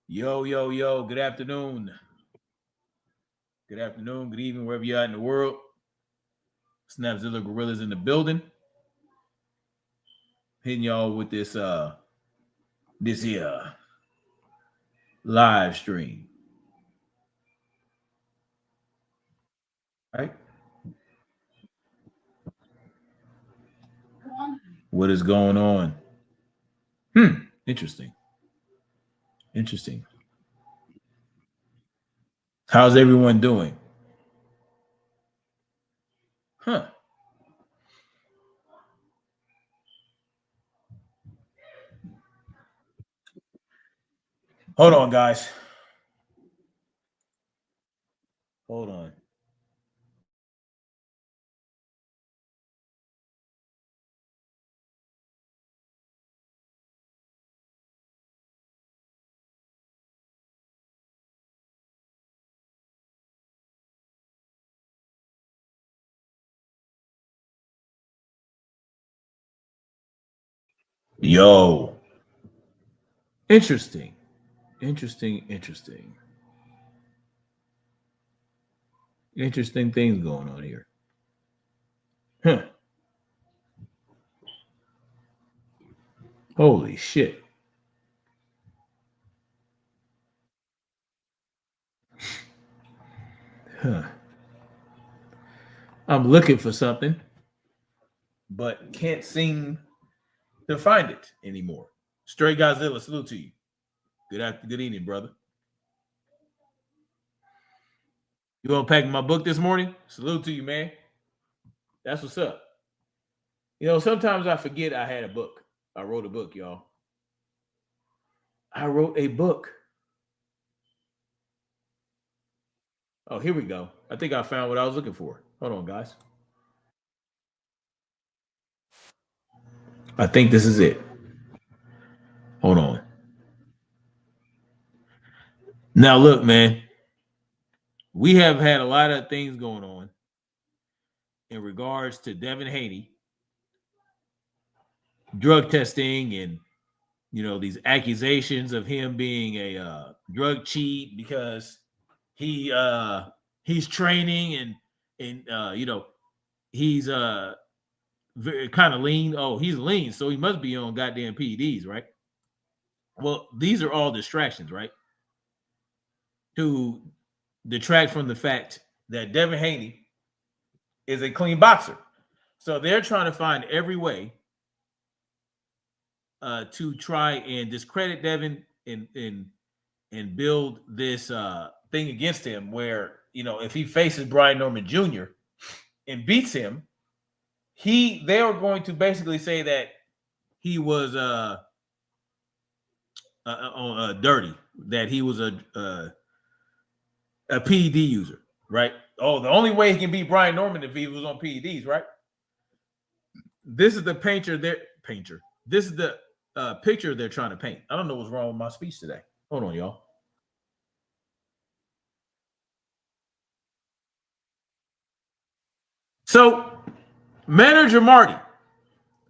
Yo, yo, yo, good afternoon. Good afternoon, good evening, wherever you're at in the world. Snapzilla Gorillas in the building. Hitting y'all with this here live stream. Right? What is going on? Interesting. Interesting. How's everyone doing? Huh. Hold on, guys. Hold on. Yo. Interesting. Interesting. Interesting. Interesting things going on here. Huh. Holy shit. Huh. I'm looking for something, but can't seem to find it anymore. Straight Godzilla, salute to you. Good evening, brother. You want to pack my book this morning? Salute to you, man. That's what's up. Sometimes I forget I had a book. I wrote a book, y'all. I wrote a book. Oh, here we go. I think I found what I was looking for. Hold on, guys. I think this is it. Hold on. Now, look, man, we have had a lot of things going on in regards to Devin Haney, drug testing, and these accusations of him being a drug cheat because he's training and he's very kind of lean. Oh, he's lean, so he must be on goddamn PEDs, right? Well, these are all distractions, right? To detract from the fact that Devin Haney is a clean boxer. So they're trying to find every way to try and discredit Devin and build this thing against him where, if he faces Brian Norman Jr. and beats him, they are going to basically say that he was dirty, that he was a PED user, right? Oh, the only way he can beat Brian Norman if he was on PEDs, right? This is the painter. This is the picture they're trying to paint. I don't know what's wrong with my speech today. Hold on, y'all. So, manager Marty.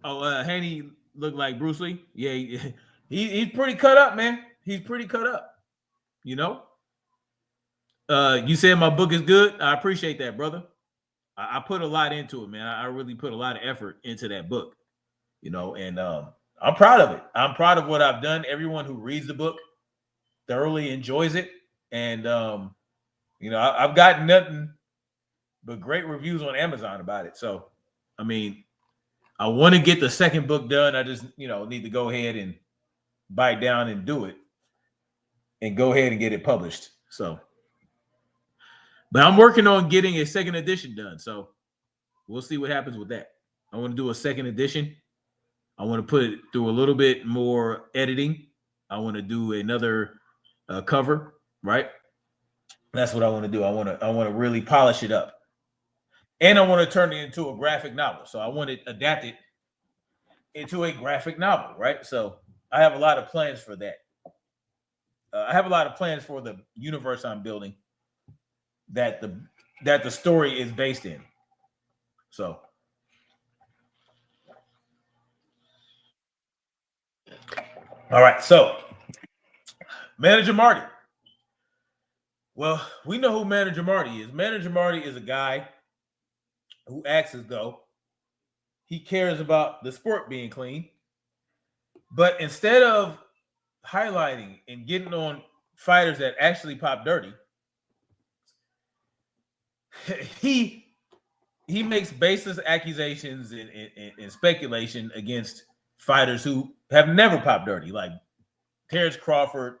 Oh, Haney looked like Bruce Lee. Yeah, he's pretty cut up, man. He's pretty cut up. You know. You said my book is good. I appreciate that, brother. I put a lot into it, man. I really put a lot of effort into that book. And I'm proud of it. I'm proud of what I've done. Everyone who reads the book thoroughly enjoys it, and I've gotten nothing but great reviews on Amazon about it. So, I mean, I want to get the second book done. I just, need to go ahead and bite down and do it and go ahead and get it published. So, but I'm working on getting a second edition done. So we'll see what happens with that. I want to do a second edition. I want to put it through a little bit more editing. I want to do another cover, right? That's what I want to do. I want to really polish it up. And I want to turn it into a graphic novel. So I want to adapt it into a graphic novel, right? So I have a lot of plans for that. I have a lot of plans for the universe I'm building that the story is based in. So, all right. So Manager Marty. Well, we know who Manager Marty is. Manager Marty is a guy who acts as though he cares about the sport being clean, but instead of highlighting and getting on fighters that actually pop dirty, he makes baseless accusations and speculation against fighters who have never popped dirty, like Terrence Crawford,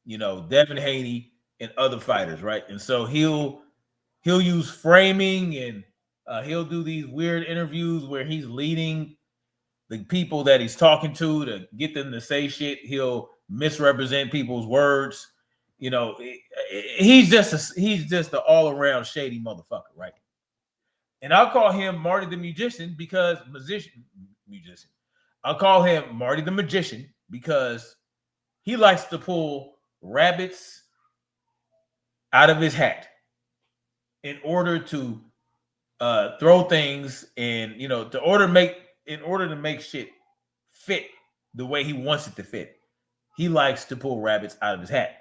Devin Haney, and other fighters, right? And so he'll use framing and he'll do these weird interviews where he's leading the people that he's talking to get them to say shit. He'll misrepresent people's words. He's just an all around shady motherfucker, right? And I'll call him Marty the Musician because musician. I'll call him Marty the Magician because he likes to pull rabbits out of his hat in order to throw things and in order to make shit fit the way he wants it to fit. He likes to pull rabbits out of his hat.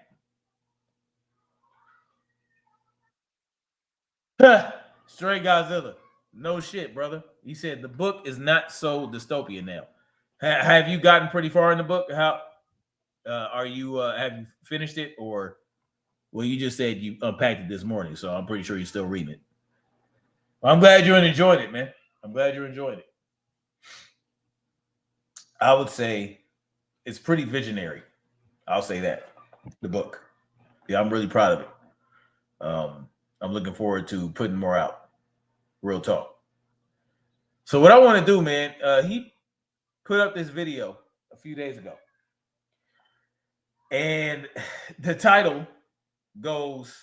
Stray Godzilla. No shit, brother. He said the book is not so dystopian now. Have you gotten pretty far in the book? How are you? Have you finished it, or well, you just said you unpacked it this morning, so I'm pretty sure you're still reading it. Well, I'm glad you enjoyed it, man. I'm glad you enjoyed it. I would say it's pretty visionary. I'll say that. The book. Yeah, I'm really proud of it. I'm looking forward to putting more out. Real talk. So what I want to do, man, he put up this video a few days ago. And the title goes,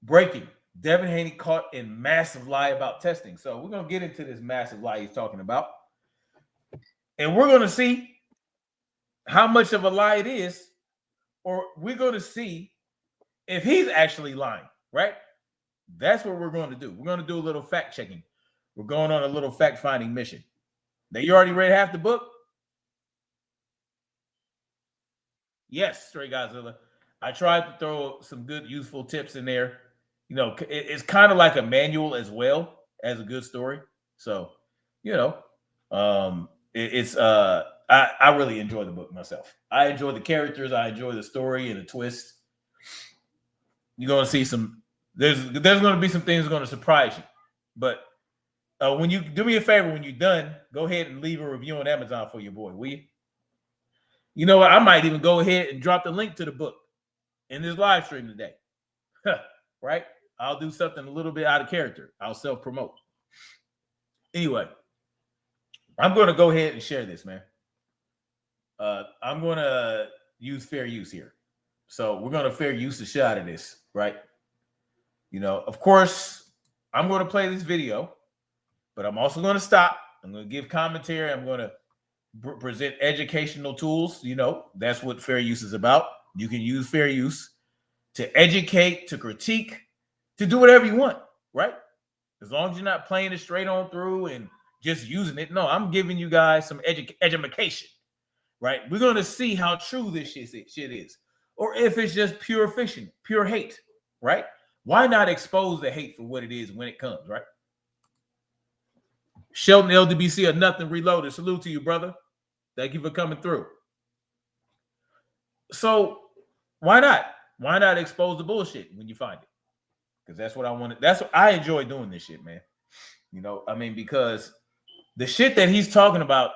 Breaking. Devin Haney caught in massive lie about testing. So we're going to get into this massive lie he's talking about. And we're going to see how much of a lie it is, or we're going to see if he's actually lying, right? That's what we're going to do. We're going to do a little fact checking. We're going on a little fact finding mission. Now, you already read half the book? Yes, Stray Godzilla. I tried to throw some good, useful tips in there. It's kind of like a manual as well as a good story. So, I really enjoy the book myself. I enjoy the characters. I enjoy the story and the twist. You're going to see some. There's going to be some things that are going to surprise you. But when you do me a favor, when you're done, go ahead and leave a review on Amazon for your boy, will you? You know what? I might even go ahead and drop the link to the book in this live stream today. Right? I'll do something a little bit out of character. I'll self-promote. Anyway, I'm going to go ahead and share this, man. I'm going to use fair use here. So we're going to fair use the shit out of this, right? Of course, I'm going to play this video, but I'm also going to stop. I'm going to give commentary. I'm going to present educational tools. That's what fair use is about. You can use fair use to educate, to critique, to do whatever you want, right? As long as you're not playing it straight on through and just using it. No, I'm giving you guys some education, right? We're going to see how true this shit is. Or if it's just pure fiction, pure hate, right? Why not expose the hate for what it is when it comes, right? Shelton LDBC or Nothing Reloaded. Salute to you, brother. Thank you for coming through. So why not? Why not expose the bullshit when you find it? Because that's what I wanted. That's what I enjoy doing this shit, man. Because the shit that he's talking about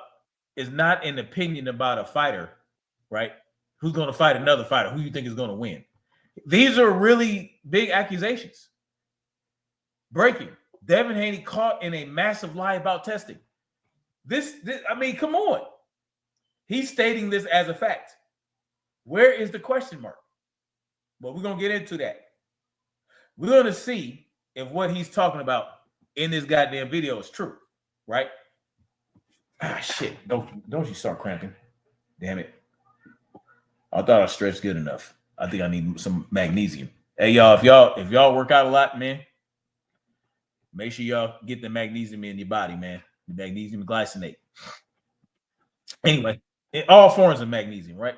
is not an opinion about a fighter, right? Who's going to fight another fighter? Who you think is going to win? These are really big accusations. Breaking. Devin Haney caught in a massive lie about testing. This, come on. He's stating this as a fact. Where is the question mark? Well, we're going to get into that. We're going to see if what he's talking about in this goddamn video is true, right? Ah, shit. Don't you start cramping. Damn it. I thought I stretched good enough. I think I need some magnesium. Hey, y'all, if y'all work out a lot, man, make sure y'all get the magnesium in your body, man. The magnesium glycinate. Anyway, all forms of magnesium, right?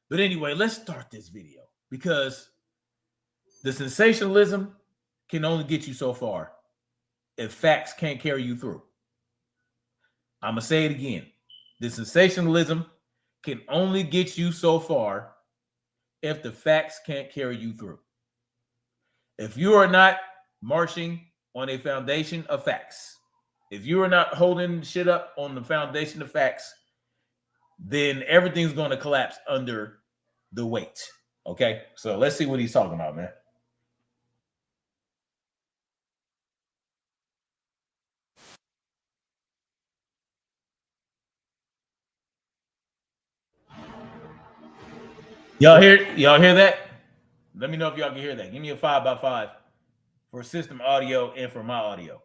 But anyway, let's start this video because the sensationalism can only get you so far if facts can't carry you through. I'm going to say it again. The sensationalism can only get you so far if the facts can't carry you through. If you are not marching on a foundation of facts, if you are not holding shit up on the foundation of facts, then everything's going to collapse under the weight. Okay? So let's see what he's talking about, man. Y'all hear that? Let me know if y'all can hear that. Give me a 5x5 for system audio and for my audio.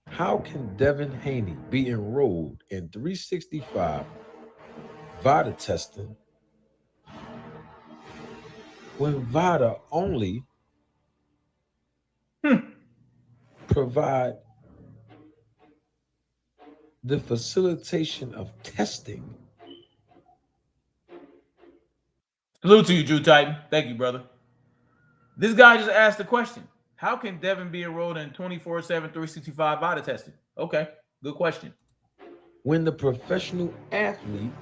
How can Devin Haney be enrolled in 365 VADA testing when VADA only provide the facilitation of testing? Salute to you, Drew Titan. Thank you, brother. This guy just asked a question. How can Devin be enrolled in 24/7, 365 VADA testing? Okay, good question. When the professional athlete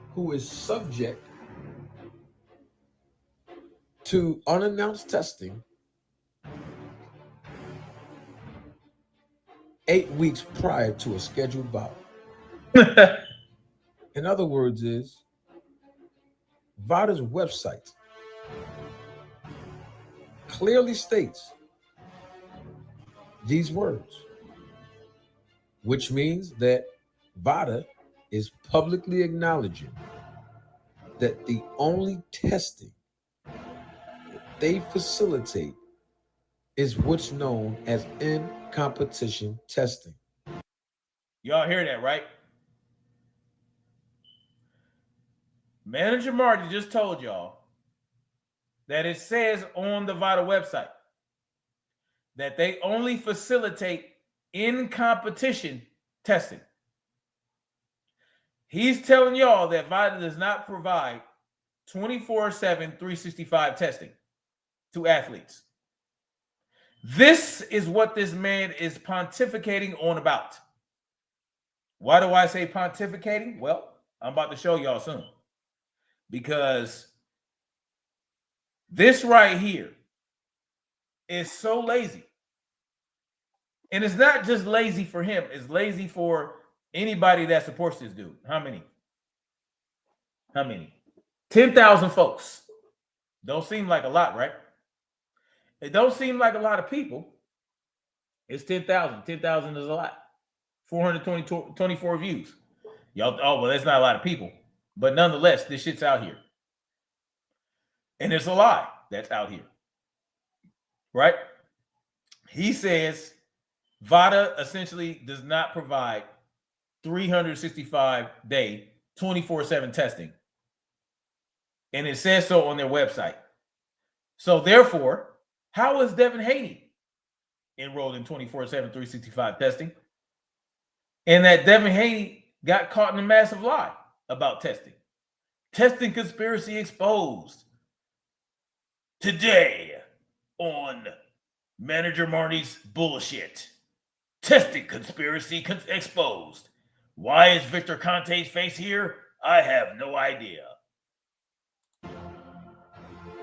who is subject to unannounced testing 8 weeks prior to a scheduled bout. In other words, is VADA's website clearly states these words, which means that VADA is publicly acknowledging that the only testing they facilitate is what's known as in-competition testing. Y'all hear that, right? Manager Marty just told y'all that it says on the VADA website that they only facilitate in-competition testing. He's telling y'all that VADA does not provide 24/7, 365 testing to athletes. This is what this man is pontificating on about. Why do I say pontificating? Well, I'm about to show y'all soon. Because this right here is so lazy. And it's not just lazy for him. It's lazy for anybody that supports this dude. How many? 10,000 folks. Don't seem like a lot, right? It don't seem like a lot of people. It's 10,000. 10,000 is a lot. 424 views. Y'all, oh, well, that's not a lot of people. But nonetheless, this shit's out here. And it's a lie that's out here. Right? He says VADA essentially does not provide 365-day, 24/7 testing. And it says so on their website. So therefore, how is Devin Haney enrolled in 24/7, 365 testing? And that Devin Haney got caught in a massive lie about testing. Testing conspiracy exposed. Today on Manager Marty's bullshit. Testing conspiracy exposed. Why is Victor Conte's face here? I have no idea.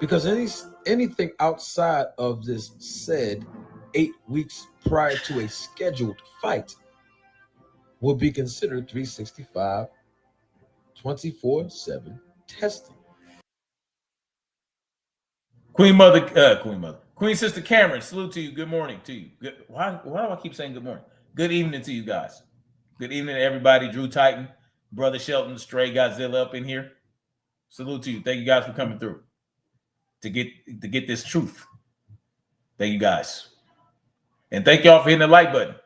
Because anything outside of this said 8 weeks prior to a scheduled fight will be considered 365, 24/7 testing. Queen Sister Cameron, salute to you. Good morning to you. Why do I keep saying good morning? Good evening to you guys. Good evening to everybody. Drew Titan, Brother Shelton, Stray Godzilla up in here. Salute to you. Thank you guys for coming through to get this truth. Thank you guys. And thank y'all for hitting the like button.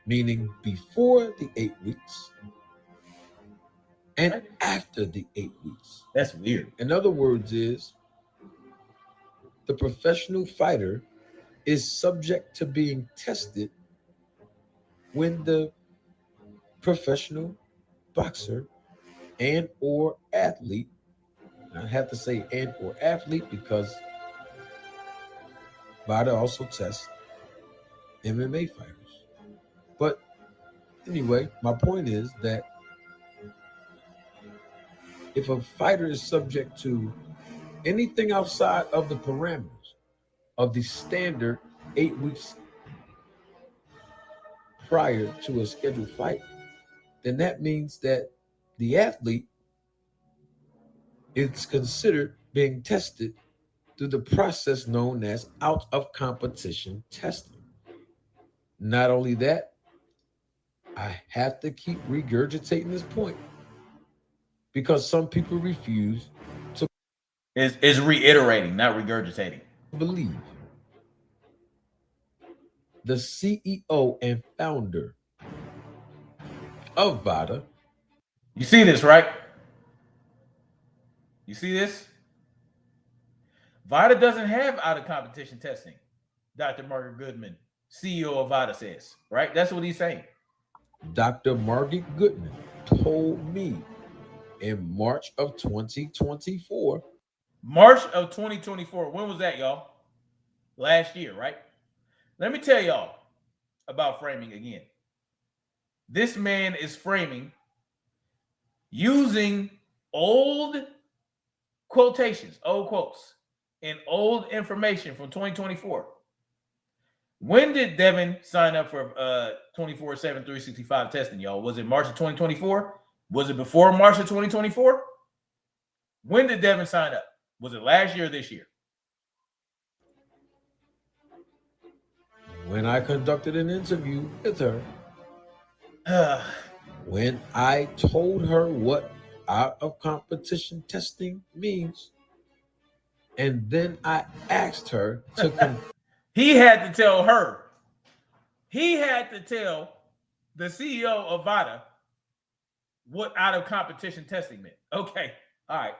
Meaning before the 8 weeks and after the 8 weeks. That's weird. In other words, is the professional fighter is subject to being tested when the professional boxer and or athlete. I have to say and or athlete because VADA also tests MMA fighters. But anyway, my point is that if a fighter is subject to anything outside of the parameters of the standard 8 weeks prior to a scheduled fight, then that means that the athlete is considered being tested through the process known as out of competition testing. Not only that, I have to keep regurgitating this point because some people refuse to Is reiterating, not regurgitating. believe. The CEO and founder of VADA, You see this, right? You see this? VITA doesn't have out of competition testing. Dr. Margaret Goodman, CEO of VITA, says, right? That's what he's saying. Dr. Margaret Goodman, told me in March of 2024. March of 2024. When was that, y'all? Last year, right? Let me tell y'all about framing again. This man is framing using old quotations, old quotes, and old information from 2024. When did Devin sign up for 24/7 365 testing, y'all? Was it March of 2024? Was it before March of 2024? When did Devin sign up? Was it last year or this year? When I conducted an interview with her, when I told her what out of competition testing means, and then I asked her to he had to tell her. He had to tell the CEO of VADA what out of competition testing meant. Okay, all right.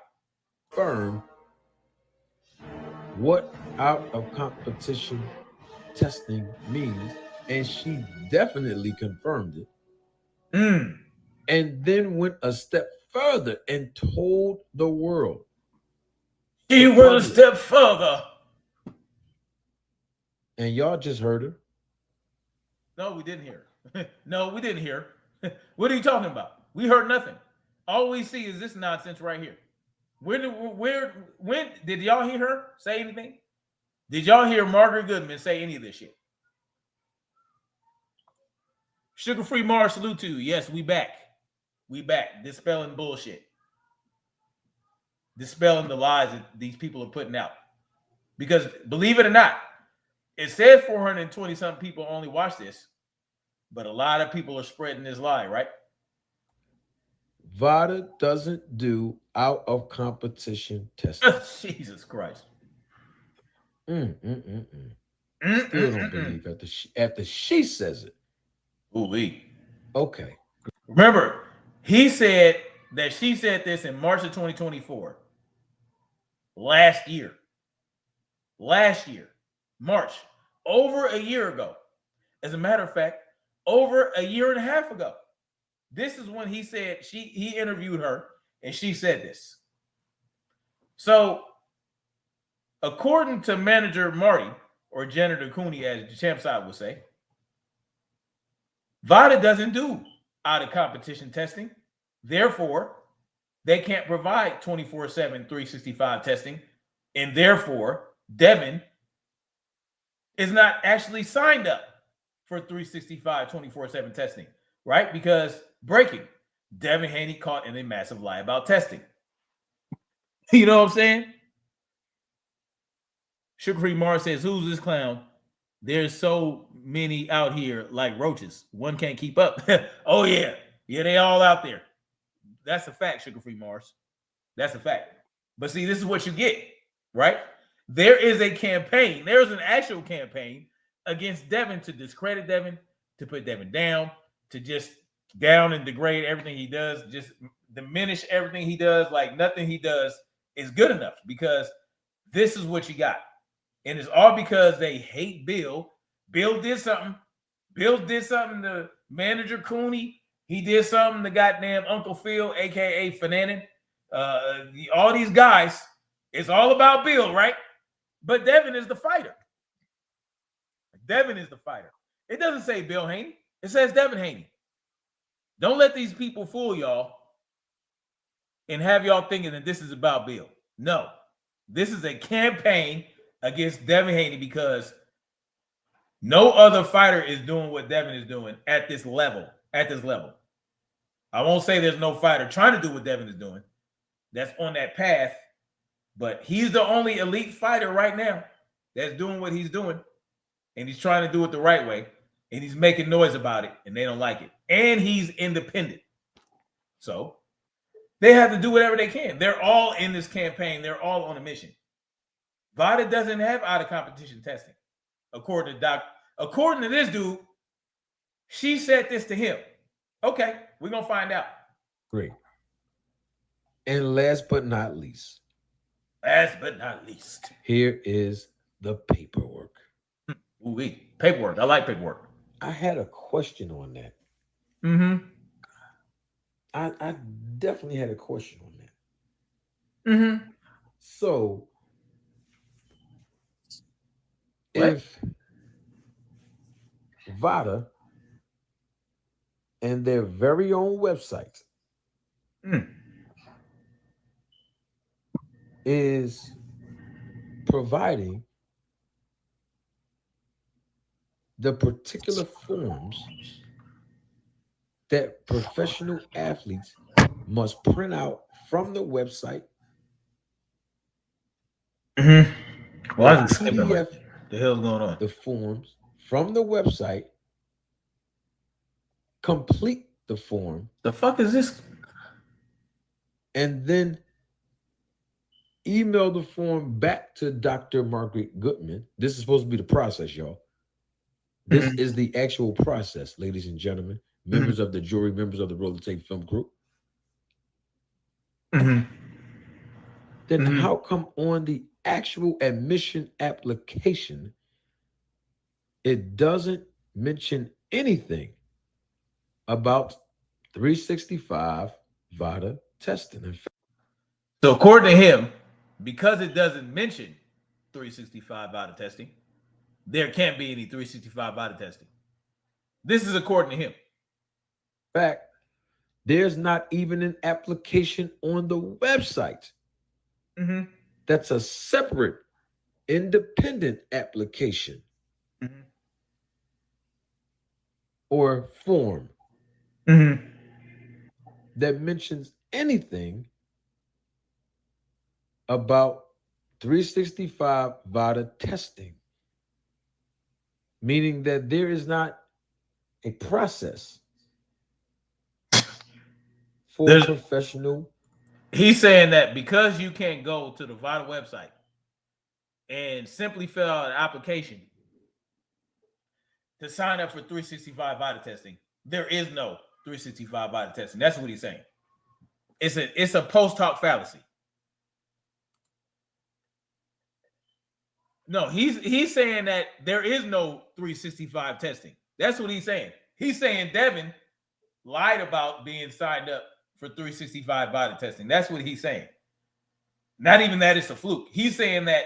confirm what out of competition testing means, and she definitely confirmed it. And then went a step further and told the world. She went a step further. And y'all just heard her. No, we didn't hear. No, we didn't hear. What are you talking about? We heard nothing. All we see is this nonsense right here. When did y'all hear her say anything? Did y'all hear Margaret Goodman say any of this shit? Sugar Free Mars, salute to you. Yes, we back. We back. Dispelling bullshit. Dispelling the lies that these people are putting out. Because believe it or not, it says 420 something people only watch this, but a lot of people are spreading this lie, right? VADA doesn't do out of competition testing. Jesus Christ. Still don't believe after she says it. Ooh-wee. Okay. Remember, he said that she said this in March of 2024. Last year. March. Over a year ago. As a matter of fact, over a year and a half ago. This is when he said he interviewed her and she said this. So, according to manager Marty, or Janitor Cooney, as the champ side would say, VADA doesn't do out of competition testing. Therefore, they can't provide 24/7 365 testing. And therefore, Devin is not actually signed up for 365 24/7 testing, right? Because breaking, Devin Haney caught in a massive lie about testing. You know what I'm saying? Sugar Free Mars says, who's this clown? There's so many out here like roaches. One can't keep up. Oh, yeah. Yeah, they all out there. That's a fact, Sugar Free Mars. That's a fact. But see, this is what you get, right? There is a campaign. There's an actual campaign against Devin to discredit Devin, to put Devin down, to just down and degrade everything he does, just diminish everything he does, like nothing he does is good enough, because this is what you got. And it's all because they hate Bill. Bill did something. To manager Cooney. He did something to goddamn Uncle Phil, aka Fananin. All these guys, it's all about Bill, right? But Devin is the fighter. Devin is the fighter. It doesn't say Bill Haney. It says Devin Haney. Don't let these people fool y'all and have y'all thinking that this is about Bill. No, this is a campaign against Devin Haney because no other fighter is doing what Devin is doing at this level. I won't say there's no fighter trying to do what Devin is doing that's on that path, but he's the only elite fighter right now that's doing what he's doing, and he's trying to do it the right way, and he's making noise about it, and they don't like it. And he's independent. So they have to do whatever they can. They're all in this campaign. They're all on a mission. VADA doesn't have out-of-competition testing. According to this dude, she said this to him. Okay, we're going to find out. Great. And last but not least, here is the paperwork. Ooh-wee. Paperwork. I like paperwork. I had a question on that. Mm-hmm. I definitely had a question on that. Mm-hmm. So, What? if VADA and their very own website is providing the particular forms that professional athletes must print out from the website. Mm-hmm. Well, I the was skipping. PDF, The hell's going on? the forms from the website, complete the form, The fuck is this? and then email the form back to Dr. Margaret Goodman. This is supposed to be the process, y'all. This is the actual process, ladies and gentlemen, members of the jury, members of the Roller Tape Film Group. Then how come on the actual admission application, it doesn't mention anything about 365 VADA testing? So according to him, because it doesn't mention 365 VADA testing, there can't be any 365 VADA testing. This is according to him. In fact, there's not even an application on the website. That's a separate, independent application or form that mentions anything about 365 VADA testing, meaning that there is not a process for professional. He's saying that because you can't go to the VADA website and simply fill out an application to sign up for 365 VADA testing, there is no 365 VADA testing. That's what he's saying. It's a post hoc fallacy. No, he's saying that there is no 365 testing. That's what he's saying. He's saying Devin lied about being signed up for 365 VADA testing. That's what he's saying. Not even that it's a fluke. He's saying that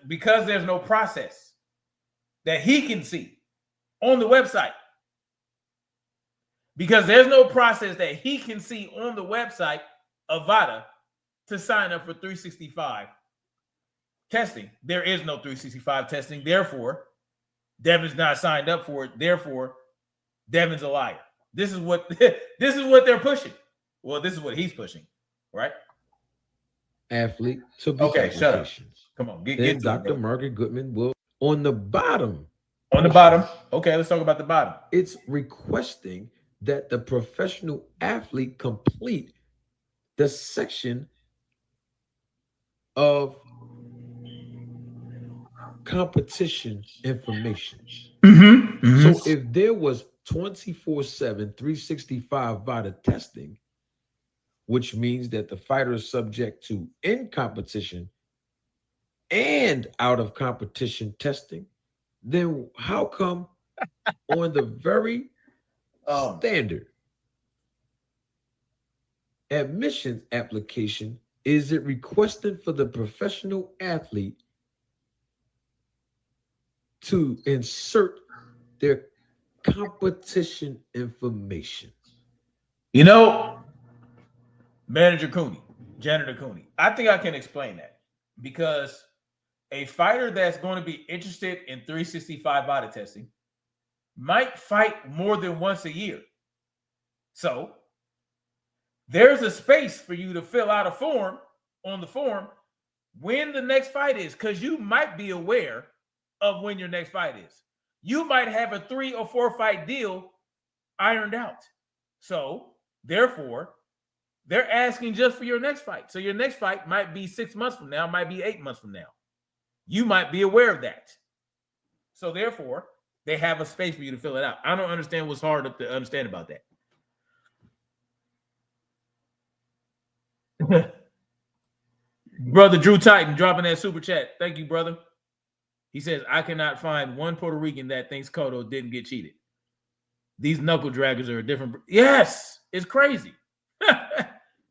because there's no process that he can see on the website. Because there's no process that he can see on the website of VADA to sign up for 365 testing. There is no 365 testing. Therefore, Devin's not signed up for it. Therefore, Devin's a liar. This is what they're pushing. Well, this is what he's pushing, right? Athlete to be okay. Shut up. Come on, get Dr. Margaret Goodman will on the bottom. On the bottom. Okay, let's talk about the bottom. It's requesting that the professional athlete complete the section of competition information. So if there was 24/7, 365 VADA testing, which means that the fighter is subject to in-competition and out-of-competition testing, then how come on the very standard admissions application, is it requesting for the professional athlete to insert their competition information? You know, Manager Cooney, Janitor Cooney, I think I can explain that because a fighter that's going to be interested in 365 body testing might fight more than once a year. So there's a space for you to fill out a form on the form when the next fight is, because you might be aware of when your next fight is. You might have a 3 or 4 fight deal ironed out. So therefore, they're asking just for your next fight. So your next fight might be 6 months from now, might be 8 months from now. You might be aware of that. So therefore, they have a space for you to fill it out. I don't understand what's hard to understand about that. Brother Drew Titan dropping that super chat. Thank you, brother. He says, I cannot find one Puerto Rican that thinks Cotto didn't get cheated. These knuckle draggers are a different. Yes, it's crazy.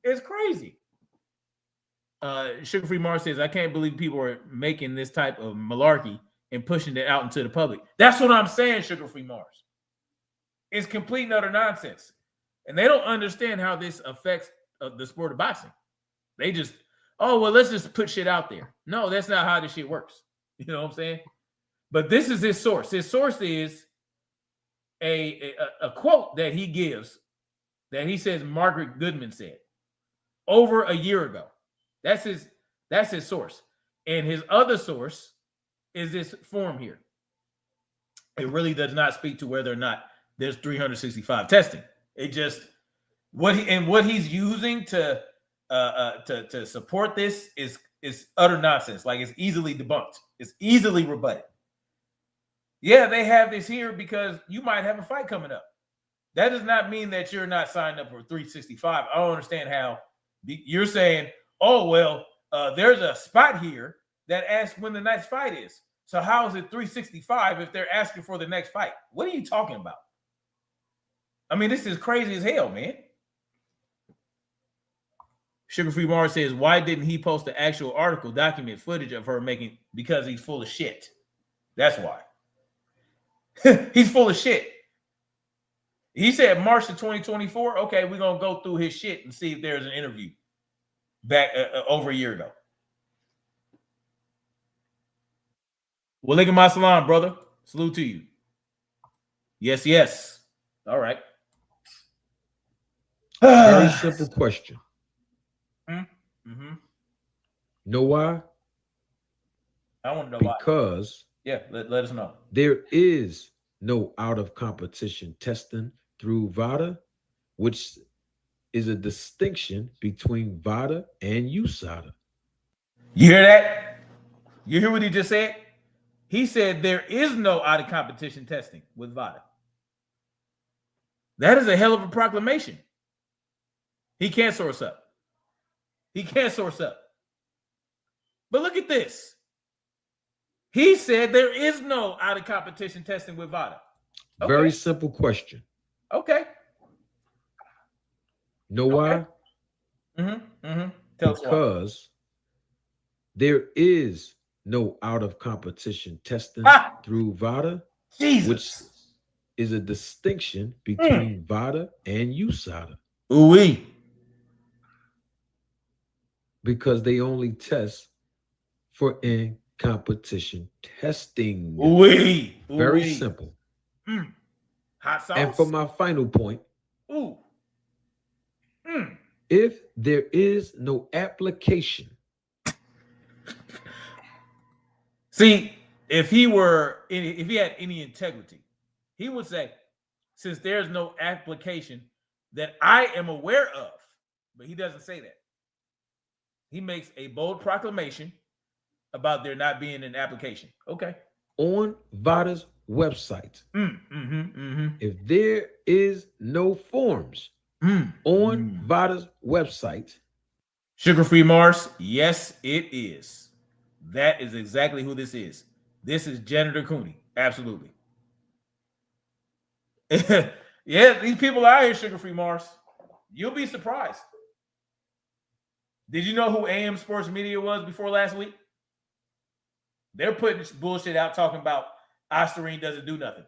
It's crazy. Sugar Free Mars says, I can't believe people are making this type of malarkey and pushing it out into the public. That's what I'm saying, Sugar Free Mars. It's complete and utter nonsense. And they don't understand how this affects the sport of boxing. They just, oh, well, let's just put shit out there. No, that's not how this shit works. You know what I'm saying? But this is his source. His source is a quote that he gives that he says Margaret Goodman said over a year ago. That's his source. And his other source is this form here. It really does not speak to whether or not there's 365 testing. It just what he's using to support this is utter nonsense. Like, it's easily debunked. It's easily rebutted. Yeah, they have this here because you might have a fight coming up. That does not mean that you're not signed up for 365. I don't understand how you're saying, oh, well, there's a spot here that asks when the next fight is. So how is it 365 if they're asking for the next fight? What are you talking about? I mean, this is crazy as hell, man. Sugar Free Mars says, why didn't he post the actual article document footage of her making? Because he's full of shit. That's why. He's full of shit. He said March of 2024. Okay, we're going to go through his shit and see if there's an interview back over a year ago. Well, look at my salon, brother. Salute to you. Yes, yes. All right. Very simple question. Mm-hmm. Know why? I want to know why. Because let us know. There is no out of competition testing through VADA, which is a distinction between VADA and USADA. You hear that? You hear what he just said? He said there is no out of competition testing with VADA. That is a hell of a proclamation. He can't source up. He can't source up. But look at this. He said there is no out of competition testing with VADA. Okay. Very simple question. Okay. Know why? Because there is no out of competition testing through VADA, which is a distinction between VADA and USADA. Ooh-wee. Because they only test for in competition testing. Ooh-wee. Very simple. Hot sauce. And for my final point, ooh. If there is no application. See, if he had any integrity, he would say, since there's no application that I am aware of, but he doesn't say that. He makes a bold proclamation about there not being an application. Okay. On VADA's website, if there is no forms on VADA's website. Sugar Free Mars, yes, it is. That is exactly who this is. This is Janitor Cooney. Absolutely. Yeah, these people out here, Sugar Free Mars. You'll be surprised. Did you know who AM Sports Media was before last week? They're putting bullshit out talking about Osterine doesn't do nothing.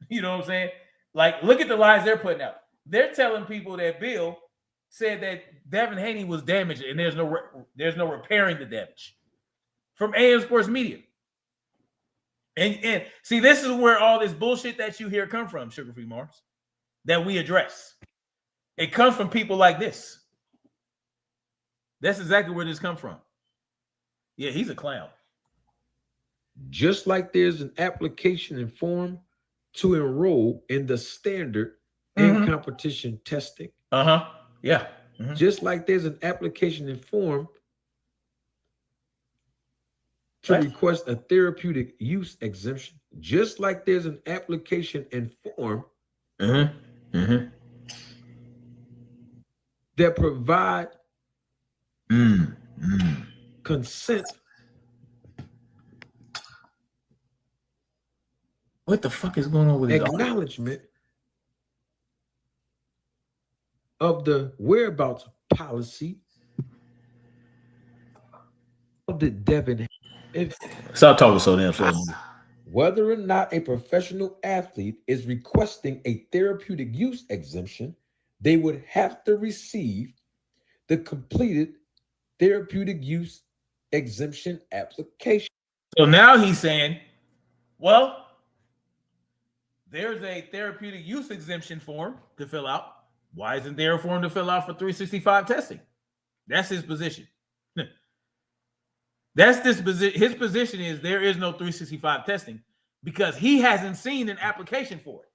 You know what I'm saying? Like, look at the lies they're putting out. They're telling people that Bill said that Devin Haney was damaged and there's no repairing the damage from AM Sports Media. And see, this is where all this bullshit that you hear come from, Sugar Free Mars, that we address. It comes from people like this. That's exactly where this comes from. Yeah, he's a clown. Just like there's an application and form to enroll in the standard in competition testing. Yeah. Just like there's an application and form to request a therapeutic use exemption. Just like there's an application and form that provide consent. What the fuck is going on with his acknowledgement of the whereabouts policy of the Devin. Stop talking so damn slow. Whether or not a professional athlete is requesting a therapeutic use exemption, they would have to receive the completed therapeutic use exemption application. So now he's saying, well, there's a therapeutic use exemption form to fill out. Why isn't there a form to fill out for 365 testing? That's his position. That's this position. His position is there is no 365 testing because he hasn't seen an application for it.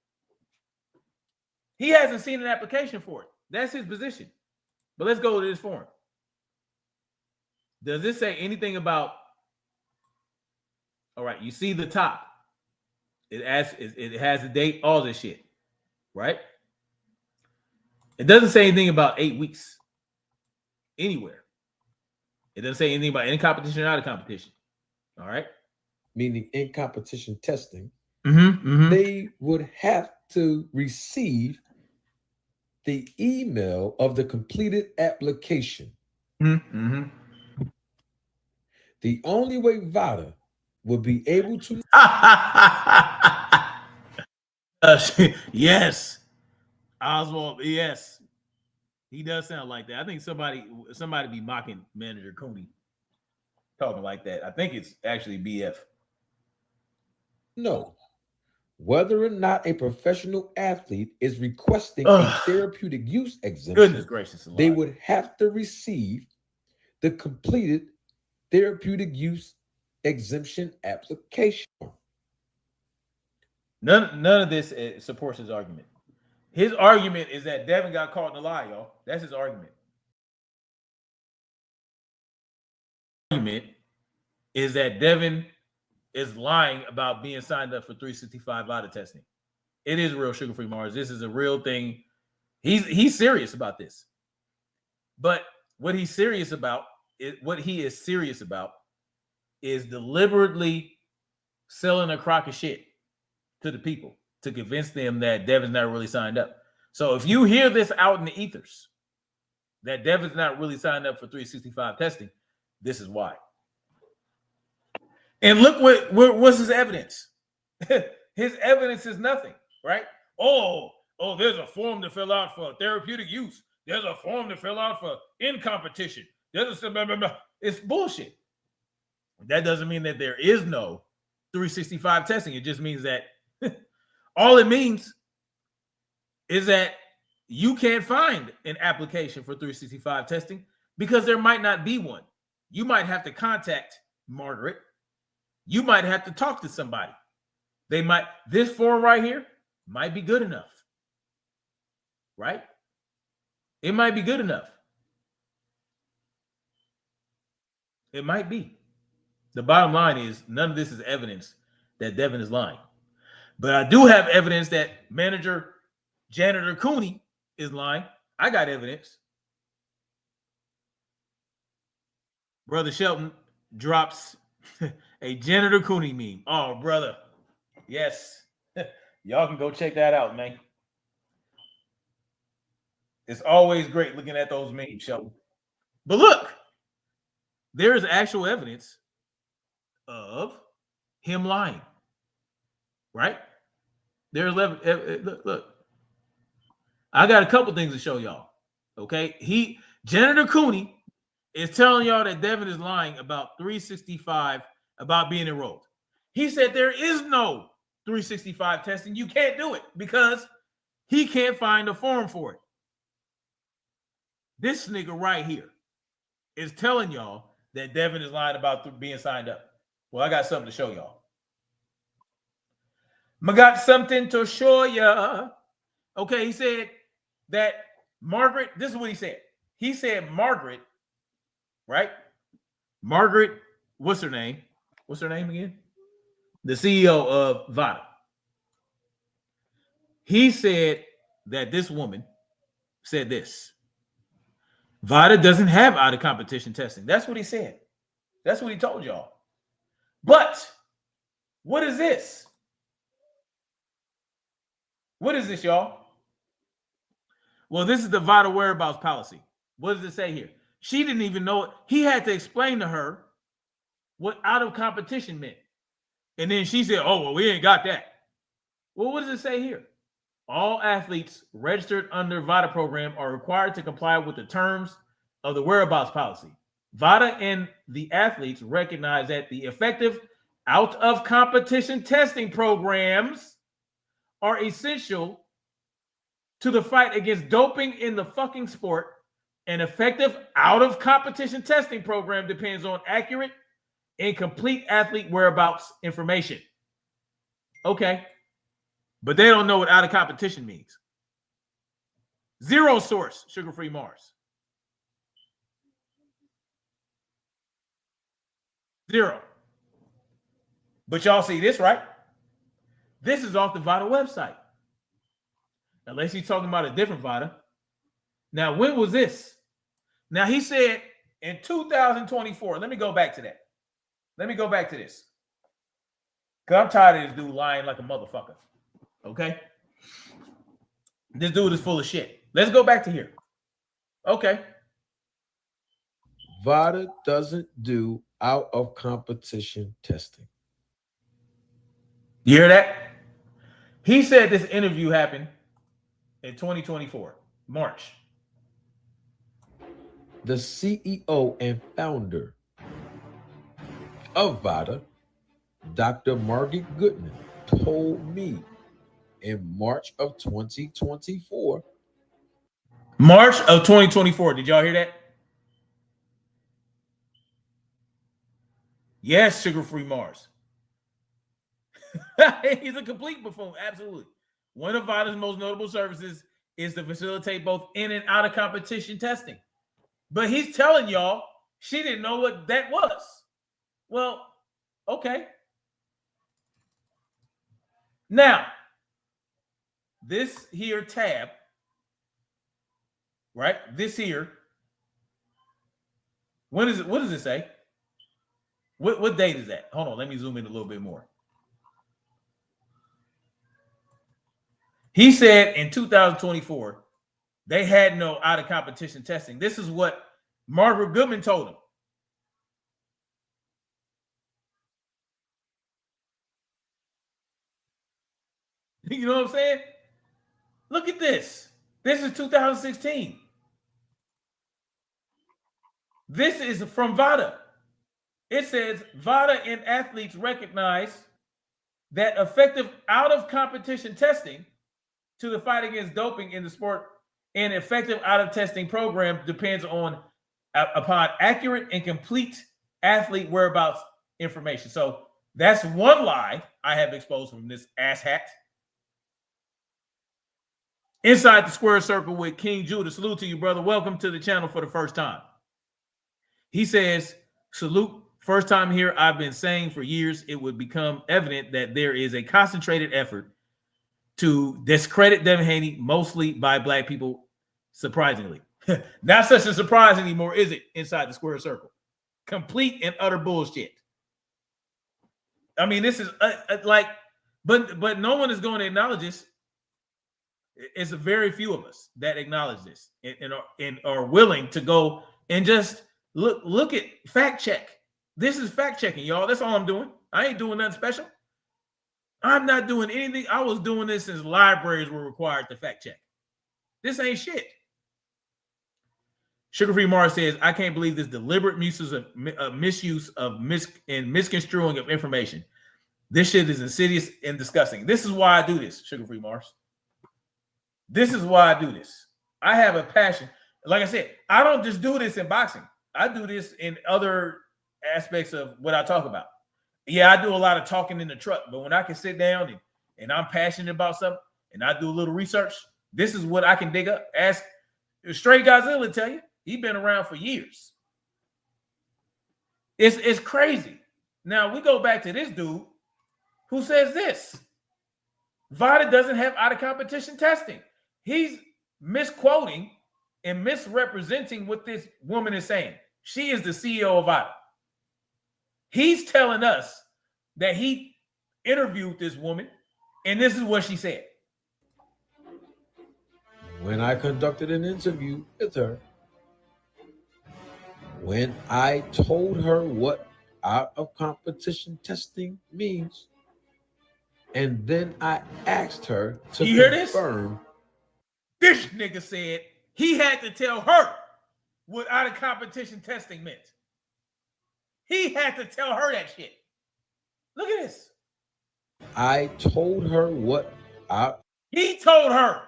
He hasn't seen an application for it. That's his position. But let's go to this form. Does this say anything about? All right, you see the top. It has the date, all this shit, right? It doesn't say anything about 8 weeks anywhere. It doesn't say anything about any competition or out of competition. All right. Meaning in competition testing, Mm-hmm. they would have to receive the email of the completed application. Mm-hmm. The only way VADA will be able to. Yes. Oswald, yes. He does sound like that. I think somebody be mocking manager Cooney talking like that. I think it's actually BF. No. Whether or not a professional athlete is requesting a therapeutic use exemption, goodness gracious, they would have to receive the completed therapeutic use exemption application. None of this supports his argument. His argument is that Devin got caught in a lie, y'all. That's his argument. Argument is that Devin is lying about being signed up for 365 VADA testing. It is real, Sugar Free Mars. This is a real thing. He's serious about this. But what he is serious about is deliberately selling a crock of shit to the people to convince them that Devin's not really signed up. So if you hear this out in the ethers, that Devin's not really signed up for 365 testing, this is why. And look what's his evidence. His evidence is nothing, right? Oh, there's a form to fill out for therapeutic use. There's a form to fill out for in competition. There's a blah, blah, blah. It's bullshit. That doesn't mean that there is no 365 testing. It just means that all it means is that you can't find an application for 365 testing because there might not be one. You might have to contact Margaret. You might have to talk to somebody. This form right here might be good enough, right? It might be good enough. It might be. The bottom line is none of this is evidence that Devin is lying. But I do have evidence that manager Janitor Cooney is lying. I got evidence. Brother Shelton drops a Janitor Cooney meme. Oh, brother. Yes. Y'all can go check that out, man. It's always great looking at those memes, Shelton. But look, there is actual evidence of him lying. Right? There's look. I got a couple things to show y'all. Okay, Janitor Cooney is telling y'all that Devin is lying about 365 about being enrolled. He said there is no 365 testing. You can't do it because he can't find a form for it. This nigga right here is telling y'all that Devin is lying about being signed up. Well, I got something to show y'all. I got something to show ya. Okay, he said that Margaret, this is what he said. He said Margaret, right? Margaret, what's her name? What's her name again? The CEO of VADA. He said that this woman said this. VADA doesn't have out-of-competition testing. That's what he said. That's what he told y'all. But what is this? What is this, y'all? Well, this is the VADA whereabouts policy. What does it say here? She didn't even know it. He had to explain to her what out of competition meant. And then she said, oh, well, we ain't got that. Well, what does it say here? All athletes registered under VADA program are required to comply with the terms of the whereabouts policy. VADA and the athletes recognize that the effective out of competition testing programs are essential to the fight against doping in the fucking sport. An effective out of competition testing program depends on accurate and complete athlete whereabouts information. Okay. But they don't know what out of competition means. Zero source, sugar-free Mars. Zero. But y'all see this, right? This is off the VADA website. Unless he's talking about a different VADA. Now, when was this? Now, he said in 2024. Let me go back to that. Let me go back to this. Because I'm tired of this dude lying like a motherfucker. Okay? This dude is full of shit. Let's go back to here. Okay. VADA doesn't do out of competition testing. You hear that? He said this interview happened in 2024, March. The CEO and founder of VADA, Dr. Marty Goodman, told me in March of 2024. March of 2024. Did y'all hear that? Yes, sugar-free Mars. He's a complete buffoon. Absolutely. One of VADA's most notable services is to facilitate both in and out of competition testing. But he's telling y'all she didn't know what that was. Well, okay. Now, this here tab, right? This here. When is it? What does it say? What date is that? Hold on, let me zoom in a little bit more. He said in 2024, they had no out of competition testing. This is what Margaret Goodman told him. You know what I'm saying? Look at this. This is 2016. This is from VADA. It says VADA and athletes recognize that effective out of competition testing to the fight against doping in the sport and effective out of testing program depends upon accurate and complete athlete whereabouts information. So that's one lie I have exposed from this asshat. Inside the square circle with King Judah. Salute to you, brother. Welcome to the channel for the first time. He says, salute. First time here, I've been saying for years it would become evident that there is a concentrated effort to discredit Devin Haney, mostly by black people, surprisingly. Not such a surprise anymore, is it, inside the square circle? Complete and utter bullshit. I mean, this is but no one is going to acknowledge this. It's a very few of us that acknowledge this and are willing to go and just look at fact check. This is fact checking, y'all. That's all I'm doing. I ain't doing nothing special. I'm not doing anything. I was doing this since libraries were required to fact check. This ain't shit. Sugar-Free Mars says, I can't believe this deliberate misuse of misconstruing of information. This shit is insidious and disgusting. This is why I do this, Sugar-Free Mars. This is why I do this. I have a passion. Like I said, I don't just do this in boxing. I do this in other aspects of what I talk about. Yeah, I do a lot of talking in the truck, but when I can sit down and I'm passionate about something and I do a little research, this is what I can dig up. Ask Straight Godzilla tell you. He's been around for years. It's crazy. Now we go back to this dude who says this. VADA doesn't have out-of-competition testing. He's misquoting and misrepresenting what this woman is saying. She is the CEO of VADA. He's telling us that he interviewed this woman, and this is what she said. When I conducted an interview with her, when I told her what out-of-competition testing means, and then I asked her to confirm. This nigga said he had to tell her what out-of-competition testing meant. He had to tell her that shit. Look at this. I told her what He told her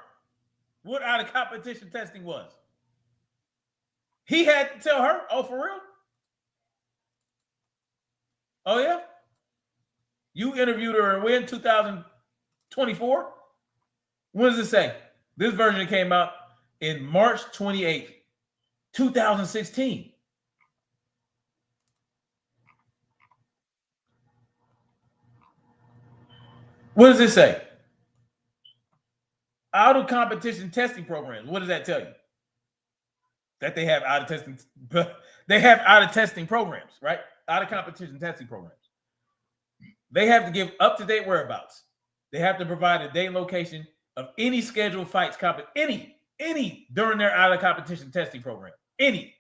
what out-of-competition testing was. He had to tell her. Oh, for real? Oh, yeah? You interviewed her in 2024? What does it say? This version came out in March 28th, 2016. What does it say? Out of competition testing programs. What does that tell you? That they have out of testing. They have out of testing programs, right? Out of competition testing programs. They have to give up-to-date whereabouts. They have to provide a date and location of any scheduled fights, any during their out of competition testing program. Any.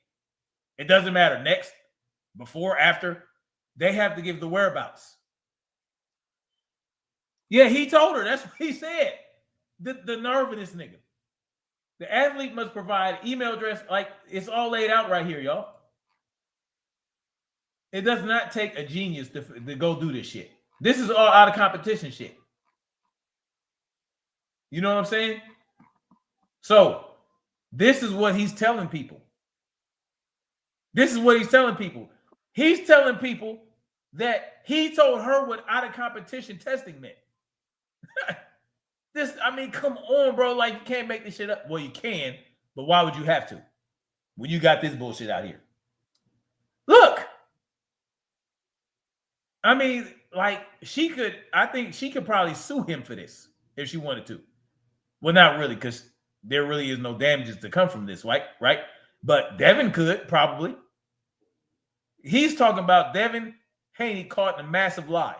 It doesn't matter. Next, before, after. They have to give the whereabouts. Yeah, he told her. That's what he said. The nerve of this nigga. The athlete must provide email address. Like, it's all laid out right here, y'all. It does not take a genius to go do this shit. This is all out of competition shit. You know what I'm saying? So, this is what he's telling people. This is what he's telling people. He's telling people that he told her what out of competition testing meant. Come on, bro. Like, you can't make this shit up. Well, you can, but why would you have to when you got this bullshit out here? Look. I think she could probably sue him for this if she wanted to. Well, not really, because there really is no damages to come from this, right? But Devin could probably. He's talking about Devin Haney caught in a massive lie.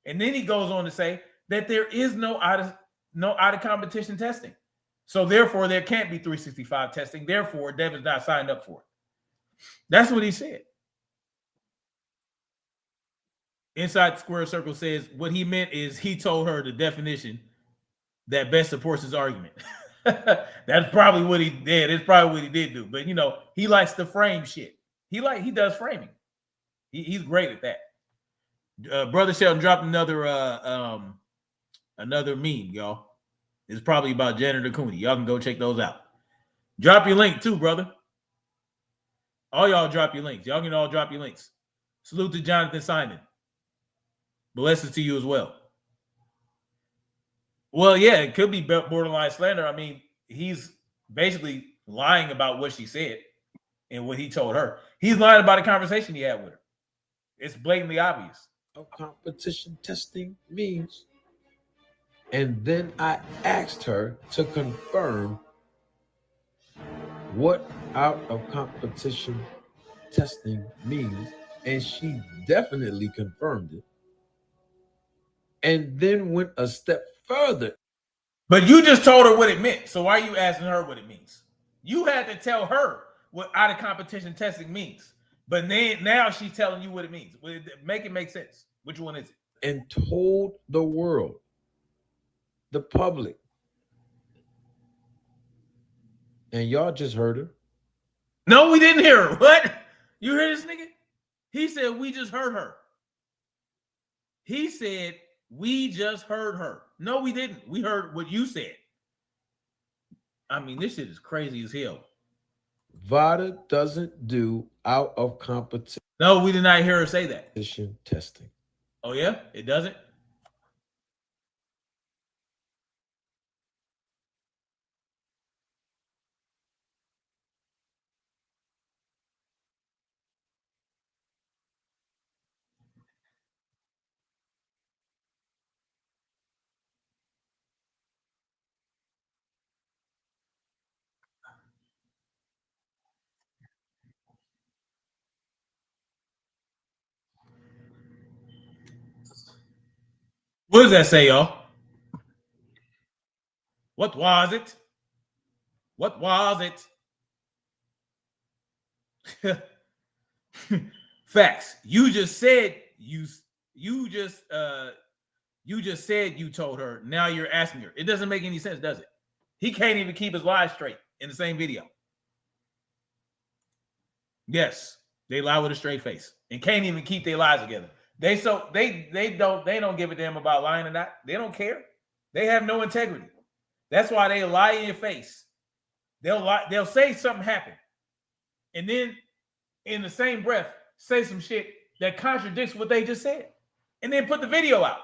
And then he goes on to say that there is no out of competition testing. So therefore, there can't be 365 testing. Therefore, Devin's not signed up for it. That's what he said. Inside Square Circle says what he meant is he told her the definition that best supports his argument. That's probably what he did. It's probably what he did do. But, he likes to frame shit. He does framing. He's great at that. Brother Sheldon dropped another meme, y'all. It's probably about Janitor Cooney. Y'all can go check those out. Drop your link too, brother. All y'all drop your links. Y'all can all drop your links. Salute to Jonathan Simon. Blessings to you as well. Well, yeah, it could be borderline slander. He's basically lying about what she said and what he told her. He's lying about a conversation he had with her. It's blatantly obvious. Competition testing means. And then I asked her to confirm what out of competition testing means, and she definitely confirmed it. And then went a step further. But you just told her what it meant. So why are you asking her what it means? You had to tell her what out of competition testing means. But now she's telling you what it means. Make it make sense. Which one is it? And told the world, the public, and y'all just heard her. No, we didn't hear her. What? You hear this nigga? He said we just heard her. He said we just heard her. No, we didn't. We heard what you said. I mean, this shit is crazy as hell. VADA doesn't do out of competition. No, we did not hear her say that. Testing. Oh, yeah? It doesn't? What does that say, y'all? What was it? What was it? Facts. You just said you just said you told her. Now you're asking her. It doesn't make any sense, does it? He can't even keep his lies straight in the same video. Yes, they lie with a straight face and can't even keep their lies together. They don't give a damn about lying or not. They don't care. They have no integrity. That's why they lie in your face. They'll say something happened, and then in the same breath say some shit that contradicts what they just said, and then put the video out.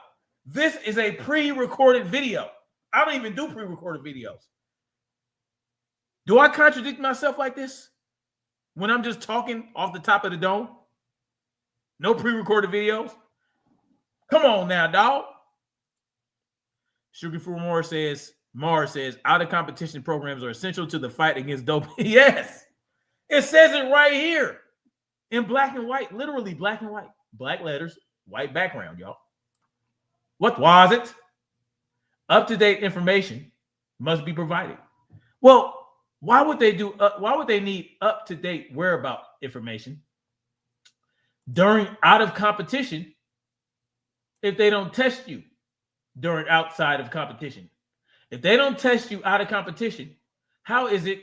This is a pre-recorded video. I don't even do pre-recorded videos. Do I contradict myself like this when I'm just talking off the top of the dome? No pre-recorded videos. Come on now, dog. Sugar Free Mars says, out of competition programs are essential to the fight against doping. Yes. It says it right here in black and white, literally black and white. Black letters, white background, y'all. What was it? Up-to-date information must be provided. Well, why would they need up-to-date whereabout information during out of competition if they don't test you during outside of competition? If they don't test you out of competition, how is it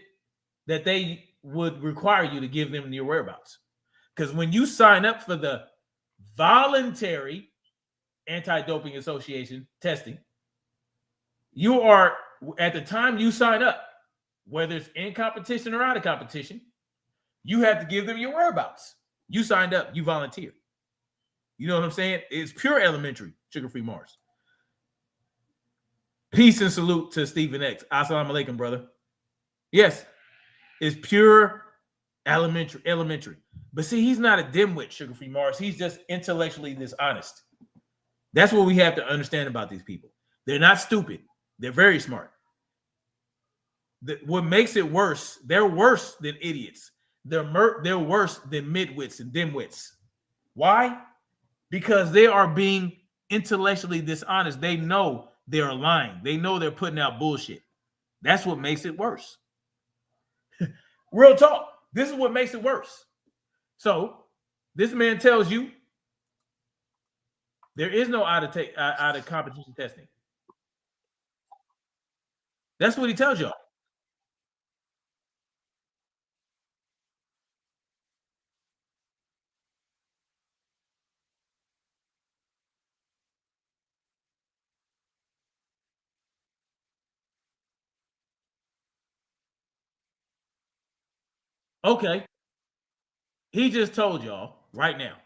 that they would require you to give them your whereabouts? Because when you sign up for the voluntary Anti-Doping Association testing, you are, at the time you sign up, whether it's in competition or out of competition, you have to give them your whereabouts. You signed up, you volunteered. You know what I'm saying? It's pure elementary, Sugar Free Mars. Peace and salute to Stephen X. Assalamu alaikum, brother. Yes, it's pure elementary. But see, he's not a dimwit, Sugar Free Mars. He's just intellectually dishonest. That's what we have to understand about these people. They're not stupid. They're very smart. What makes it worse, they're worse than idiots. They're worse than midwits and dimwits. Why? Because they are being intellectually dishonest. They know they're lying. They know they're putting out bullshit. That's what makes it worse. Real talk. This is what makes it worse. So this man tells you there is no out of competition testing. That's what he tells y'all. Okay. He just told y'all right now.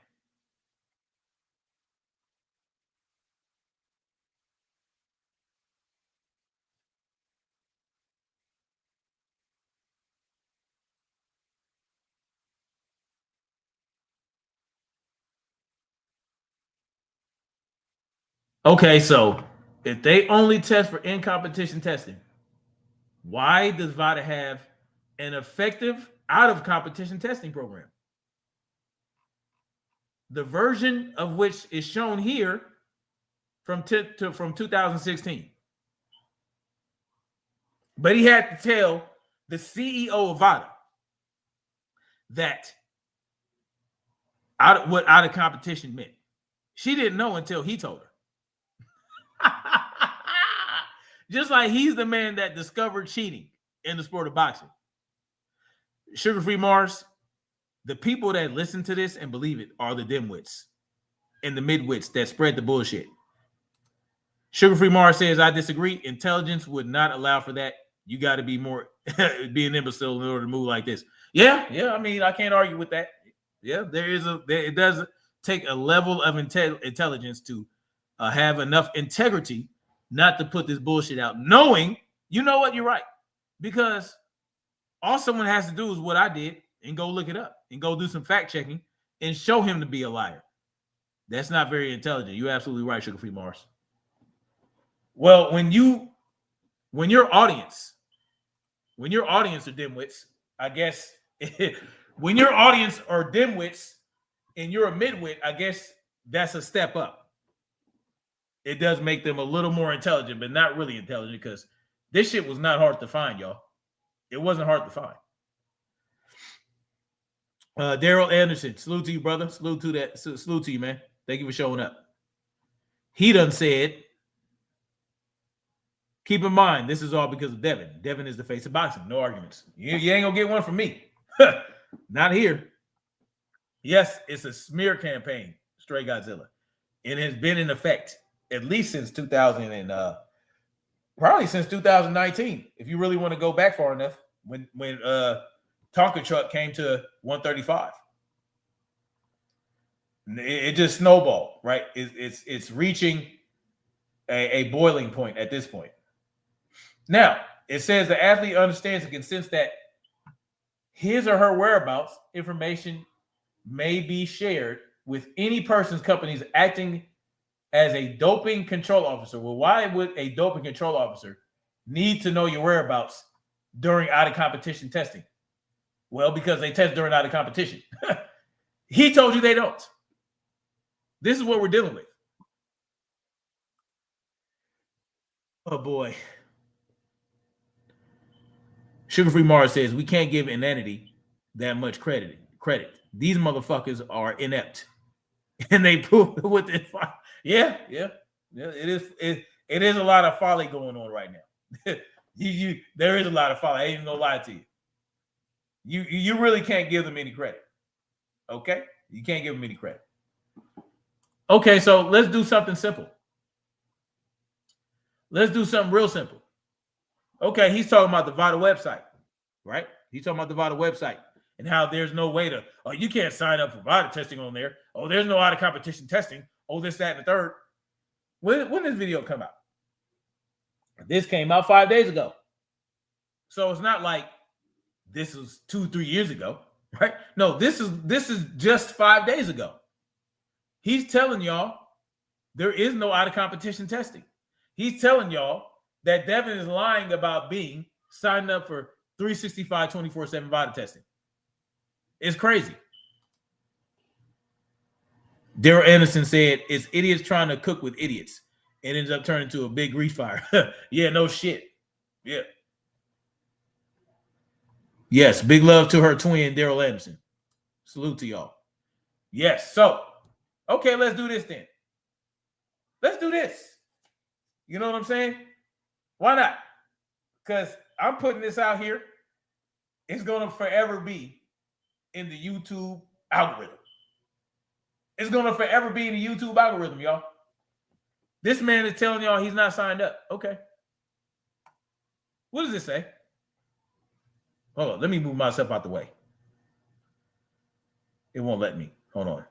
Okay, so if they only test for in-competition testing, why does VADA have an effective out-of-competition testing program? The version of which is shown here from 2016. But he had to tell the CEO of VADA that what out of competition meant. She didn't know until he told her. Just like he's the man that discovered cheating in the sport of boxing. Sugar Free Mars, the people that listen to this and believe it are the dimwits and the midwits that spread the bullshit. Sugar Free Mars says, I disagree. Intelligence would not allow for that. You got to be more, be an imbecile in order to move like this. Yeah. I mean, I can't argue with that. Yeah, it does take a level of intelligence to have enough integrity not to put this bullshit out, knowing, you know what, you're right. Because all someone has to do is what I did and go look it up and go do some fact checking and show him to be a liar. That's not very intelligent. You're absolutely right, Sugar Free Mars. Well, when your audience are dimwits, I guess when your audience are dimwits and you're a midwit, I guess that's a step up. It does make them a little more intelligent, but not really intelligent, because this shit was not hard to find, y'all. It wasn't hard to find. Daryl Anderson, salute to you, brother. Salute to you, man. Thank you for showing up. He done said, keep in mind, this is all because of Devin. Devin is the face of boxing. No arguments. You ain't gonna get one from me. Not here. Yes, it's a smear campaign, Stray Godzilla. It has been in effect at least since 2000 and probably since 2019. If you really want to go back far enough, when Tonka Truck came to 135, it just snowballed. Right? It's reaching a boiling point at this point. Now, it says the athlete understands and consents that his or her whereabouts information may be shared with any person's companies acting as a doping control officer. Well, why would a doping control officer need to know your whereabouts during out-of-competition testing? Well, because they test during out-of-competition. He told you they don't. This is what we're dealing with. Oh, boy. Sugar Free Mars says, we can't give inanity that much credit. These motherfuckers are inept. And they prove with it. Yeah. It is a lot of folly going on right now. There is a lot of folly. I ain't even gonna lie to you. You really can't give them any credit. Okay? You can't give them any credit. Okay, so let's do something simple. Let's do something real simple. Okay, he's talking about the VADA website, right? He's talking about the VADA website and how there's no way to, oh, you can't sign up for VADA testing on there. Oh, there's no out-of-competition testing. Oh, this, that, and the third. When did this video come out? This came out 5 days ago. So it's not like this was 2-3 years ago, right? No, this is just 5 days ago. He's telling y'all there is no out-of-competition testing. He's telling y'all that Devin is lying about being signed up for 365 24/7 VADA testing. It's crazy. Daryl Anderson said, it's idiots trying to cook with idiots. It ends up turning into a big grease fire. Yeah, no shit. Yeah. Yes, big love to her twin, Daryl Anderson. Salute to y'all. Yes, so, okay, let's do this then. Let's do this. You know what I'm saying? Why not? Because I'm putting this out here. It's going to forever be in the YouTube algorithm. It's going to forever be in the YouTube algorithm, y'all. This man is telling y'all he's not signed up. Okay. What does it say? Hold on. Let me move myself out the way. It won't let me. Hold on.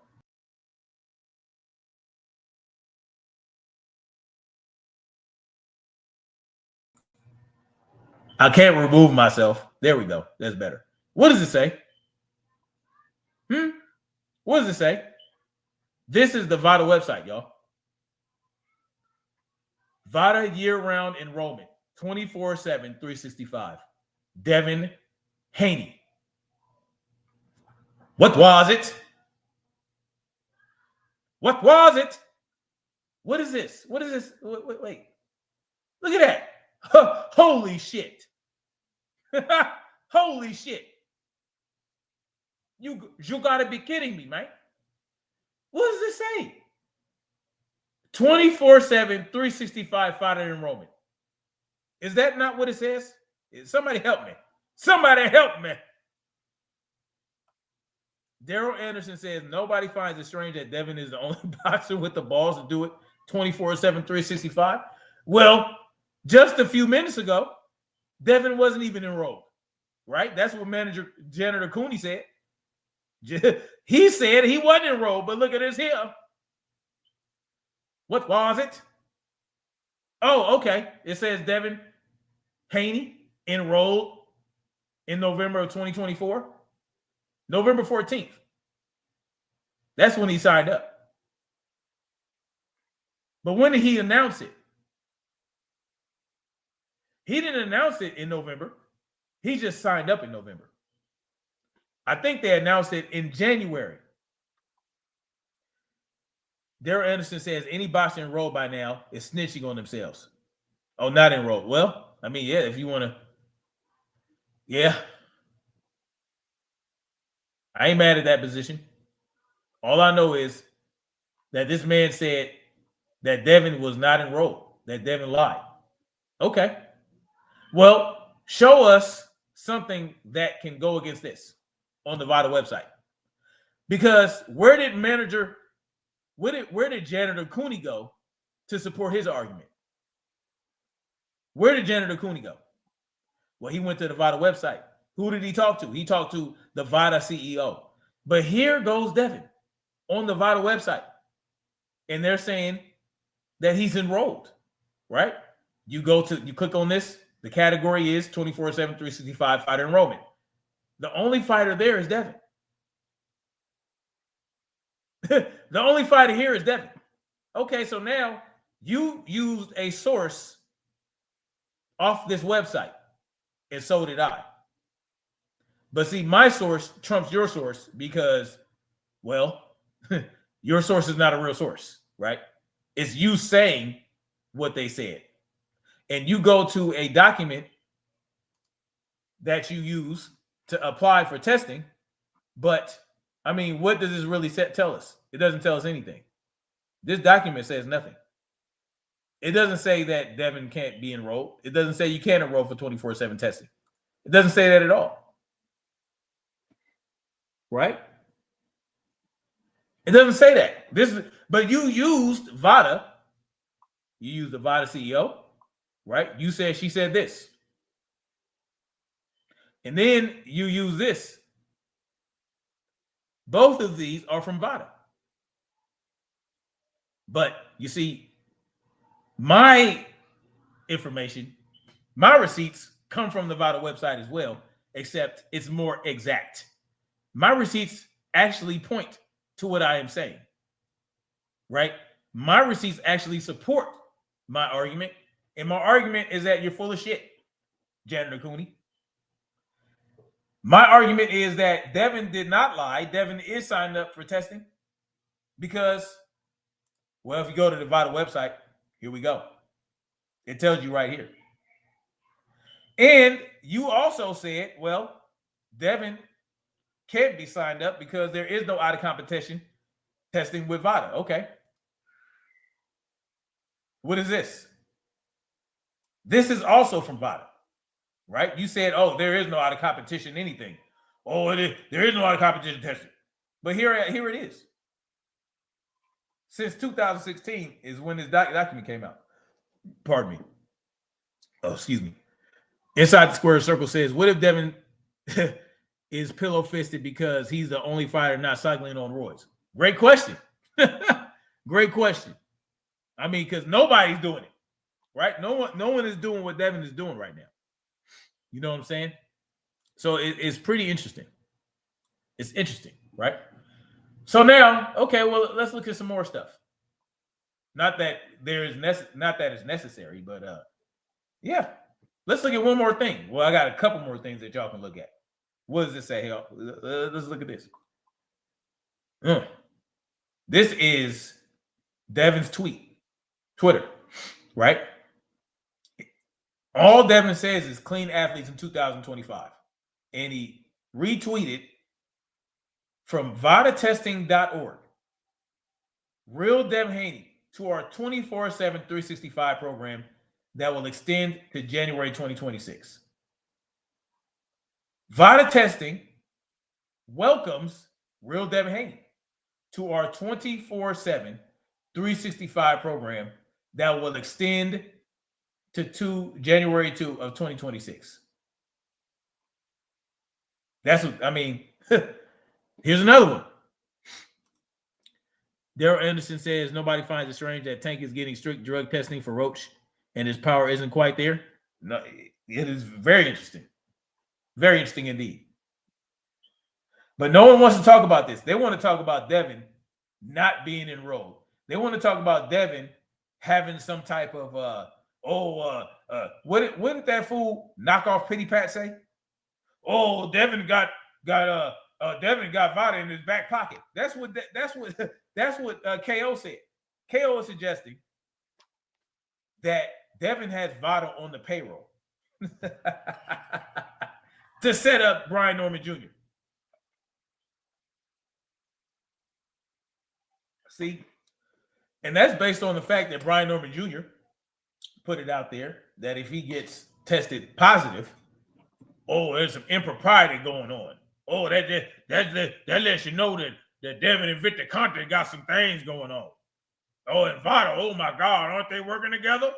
I can't remove myself. There we go. That's better. What does it say? What does it say? This is the VADA website, y'all. VADA year-round enrollment, 24/7, 365. Devin Haney. What was it? What was it? What is this? What is this? Wait. Look at that. Holy shit. Holy shit. You got to be kidding me, man. What does this say? 24/7, 365 fighter enrollment. Is that not what it says? Somebody help me. Somebody help me. Daryl Anderson says nobody finds it strange that Devin is the only boxer with the balls to do it 24/7, 365. Well, just a few minutes ago, Devin wasn't even enrolled, right? That's what Janitor Cooney said. He said he wasn't enrolled, but look at this here. What was it? Oh, okay. It says Devin Haney enrolled in November of 2024. November 14th. That's when he signed up. But when did he announce it? He didn't announce it in November. He just signed up in November. I think they announced it in January. Daryl Anderson says any boxer enrolled by now is snitching on themselves. Oh, not enrolled. Well, I mean, yeah, if you want to. Yeah. I ain't mad at that position. All I know is that this man said that Devin was not enrolled, that Devin lied. Okay. Well, show us something that can go against this on the VADA website. Because where did Janitor Cooney go to support his argument? Where did Janitor Cooney go? Well, he went to the VADA website. Who did he talk to? He talked to the VADA CEO. But here goes Devin on the VADA website. And they're saying that he's enrolled, right? You click on this. The category is 24/7, 365 fighter enrollment. The only fighter there is Devin. The only fighter here is Devin. Okay, so now you used a source off this website, and so did I. But see, my source trumps your source because, well, your source is not a real source, right? It's you saying what they said. And you go to a document that you use to apply for testing. But, I mean, what does this really tell us? It doesn't tell us anything. This document says nothing. It doesn't say that Devin can't be enrolled. It doesn't say you can't enroll for 24/7 testing. It doesn't say that at all. Right? It doesn't say that. But you used VADA. You used the VADA CEO, right? You said she said this. And then you use this. Both of these are from VADA. But you see, my information, my receipts come from the VADA website as well, except it's more exact. My receipts actually point to what I am saying, right? My receipts actually support my argument, and my argument is that you're full of shit, Janitor Cooney. My argument is that Devin did not lie. Devin is signed up for testing because, well, if you go to the VADA website, here we go. It tells you right here. And you also said, well, Devin can't be signed up because there is no out of competition testing with VADA. Okay. What is this? This is also from VADA, right? You said, oh, there is no out of competition anything. Oh, there is no out of competition testing. But here it is. Since 2016 is when this document came out. Pardon me. Oh, excuse me. Inside the Square Circle says, what if Devin is pillow fisted because he's the only fighter not cycling on roids? Great question. Great question. I mean, because nobody's doing it, right? No one is doing what Devin is doing right now. You know what I'm saying? So it's pretty interesting. It's interesting, right? So now, okay, well, let's look at some more stuff. Not that it's necessary, but yeah. Let's look at one more thing. Well, I got a couple more things that y'all can look at. What does this say? Let's look at this. This is Devin's Twitter, right? All Devin says is clean athletes in 2025. And he retweeted from VadaTesting.org, Real Devin Haney, to our 24/7 365 program that will extend to January 2026. Vada Testing welcomes Real Devin Haney to our 24/7 365 program that will extend to January 2 of 2026. That's what I mean. Here's another one. Daryl Anderson says nobody finds it strange that Tank is getting strict drug testing for Roach and his power isn't quite there. No, it is very interesting. Very interesting indeed. But no one wants to talk about this. They want to talk about Devin not being enrolled. They want to talk about Devin having some type of what did that fool knockoff Pity Pat say? Oh, Devin got Vada in his back pocket. That's what KO said. KO is suggesting that Devin has Vada on the payroll to set up Brian Norman Jr. See, and that's based on the fact that Brian Norman Jr. put it out there that if he gets tested positive, oh, there's some impropriety going on. Oh, that lets you know that Devin and Victor Conte got some things going on. Oh, and Vada, oh my God, aren't they working together?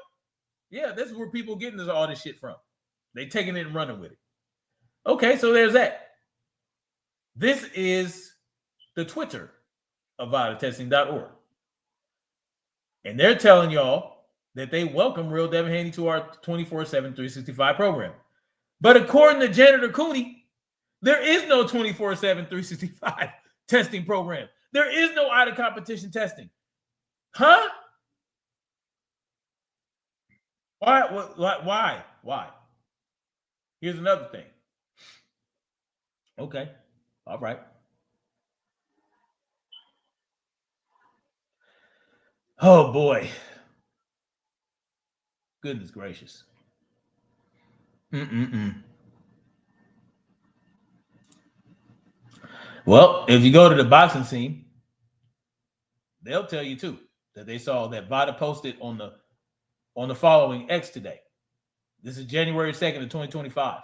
Yeah, this is where people getting all this shit from. They taking it and running with it. Okay, so there's that. This is the Twitter of VadaTesting.org. And they're telling y'all that they welcome Real Devin Haney to our 24/7 365 program. But according to Janitor Cooney, there is no 24/7 365 testing program. There is no out of competition testing. Huh? Why? Why? Here's another thing. Okay. All right. Oh, boy. Goodness gracious. Well, if you go to the boxing scene, they'll tell you too that they saw that Vada posted on the following X today. This is January 2nd of 2025.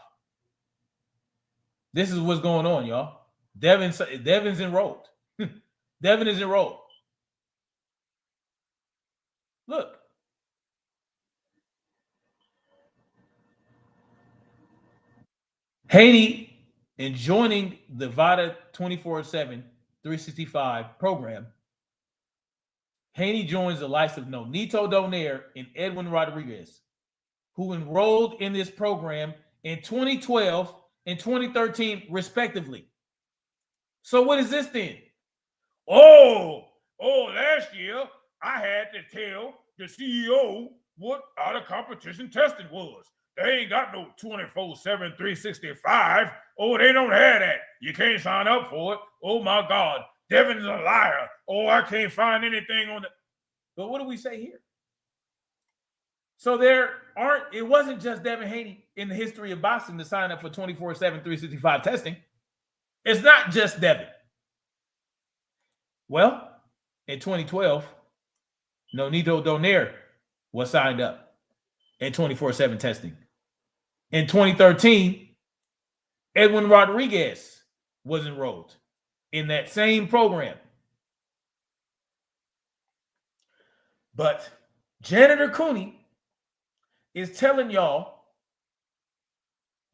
This is what's going on, y'all. Devin's enrolled. Devin is enrolled. Look. Haney, in joining the Vada 24/7 365 program, Haney joins the likes of Nonito Donaire and Edwin Rodriguez, who enrolled in this program in 2012 and 2013, respectively. So what is this then? Last year I had to tell the CEO what out of competition testing was. They ain't got no 24/7 365. Oh, they don't have that. You can't sign up for it. Oh my God, Devin's a liar. Oh, I can't find anything on the. But what do we say here? So it wasn't just Devin Haney in the history of boxing to sign up for 24/7 365 testing. It's not just Devin. Well, in 2012, Nonito Donaire was signed up in 24/7 testing. In 2013, Edwin Rodriguez was enrolled in that same program. But Janitor Cooney is telling y'all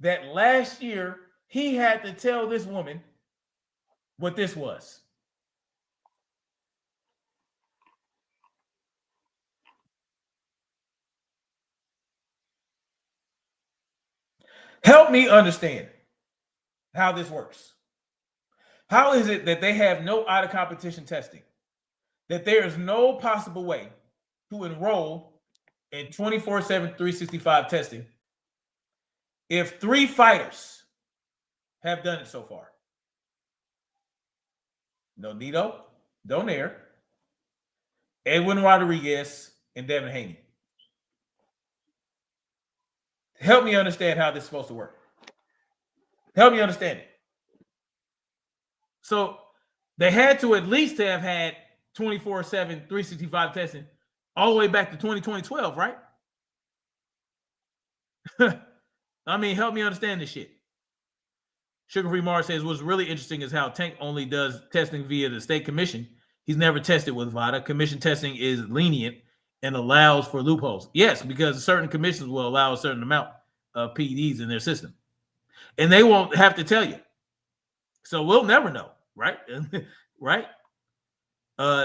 that last year he had to tell this woman what this was. Help me understand how this works. How is it that they have no out of competition testing? That there is no possible way to enroll in 24/7 365 testing if 3 fighters have done it so far? Nonito Donaire, Edwin Rodriguez, and Devin Haney. Help me understand how this is supposed to work. Help me understand it. So They had to at least have had 24/7, 365 testing all the way back to 2012, right? I mean, help me understand this shit. Sugar Free Mars says what's really interesting is how Tank only does testing via the state commission. He's never tested with VADA. Commission testing is lenient and allows for loopholes. Yes, because certain commissions will allow a certain amount of PEDs in their system. And they won't have to tell you. So we'll never know, right? Right?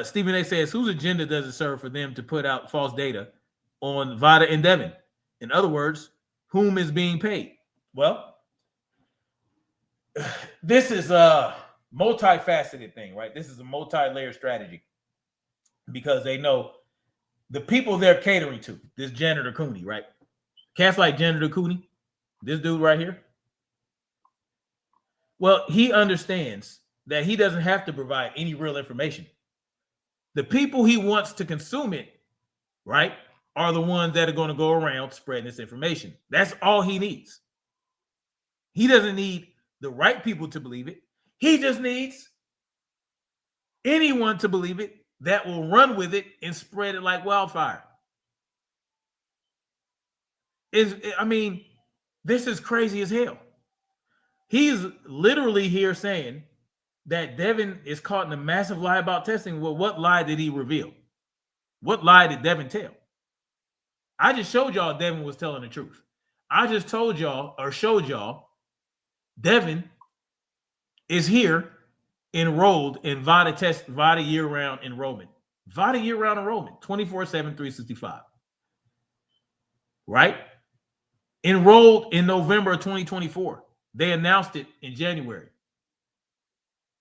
Stephen A says, whose agenda does it serve for them to put out false data on VADA and Devin? In other words, whom is being paid? Well, this is a multifaceted thing, right? This is a multi-layer strategy because they know the people they're catering to, this Janitor Cooney, right? Cats like Janitor Cooney, this dude right here. Well, he understands that he doesn't have to provide any real information. The people he wants to consume it, right, are the ones that are going to go around spreading this information. That's all he needs. He doesn't need the right people to believe it. He just needs anyone to believe it that will run with it and spread it like wildfire. I mean, this is crazy as hell. He's literally here saying that Devin is caught in a massive lie about testing. Well, what lie did he reveal? What lie did Devin tell? I just showed y'all Devin was telling the truth. I just told y'all or showed y'all Devin is here enrolled in VADA year-round enrollment. VADA year-round enrollment, 24/7, 365. Right? Enrolled in November of 2024. They announced it in January.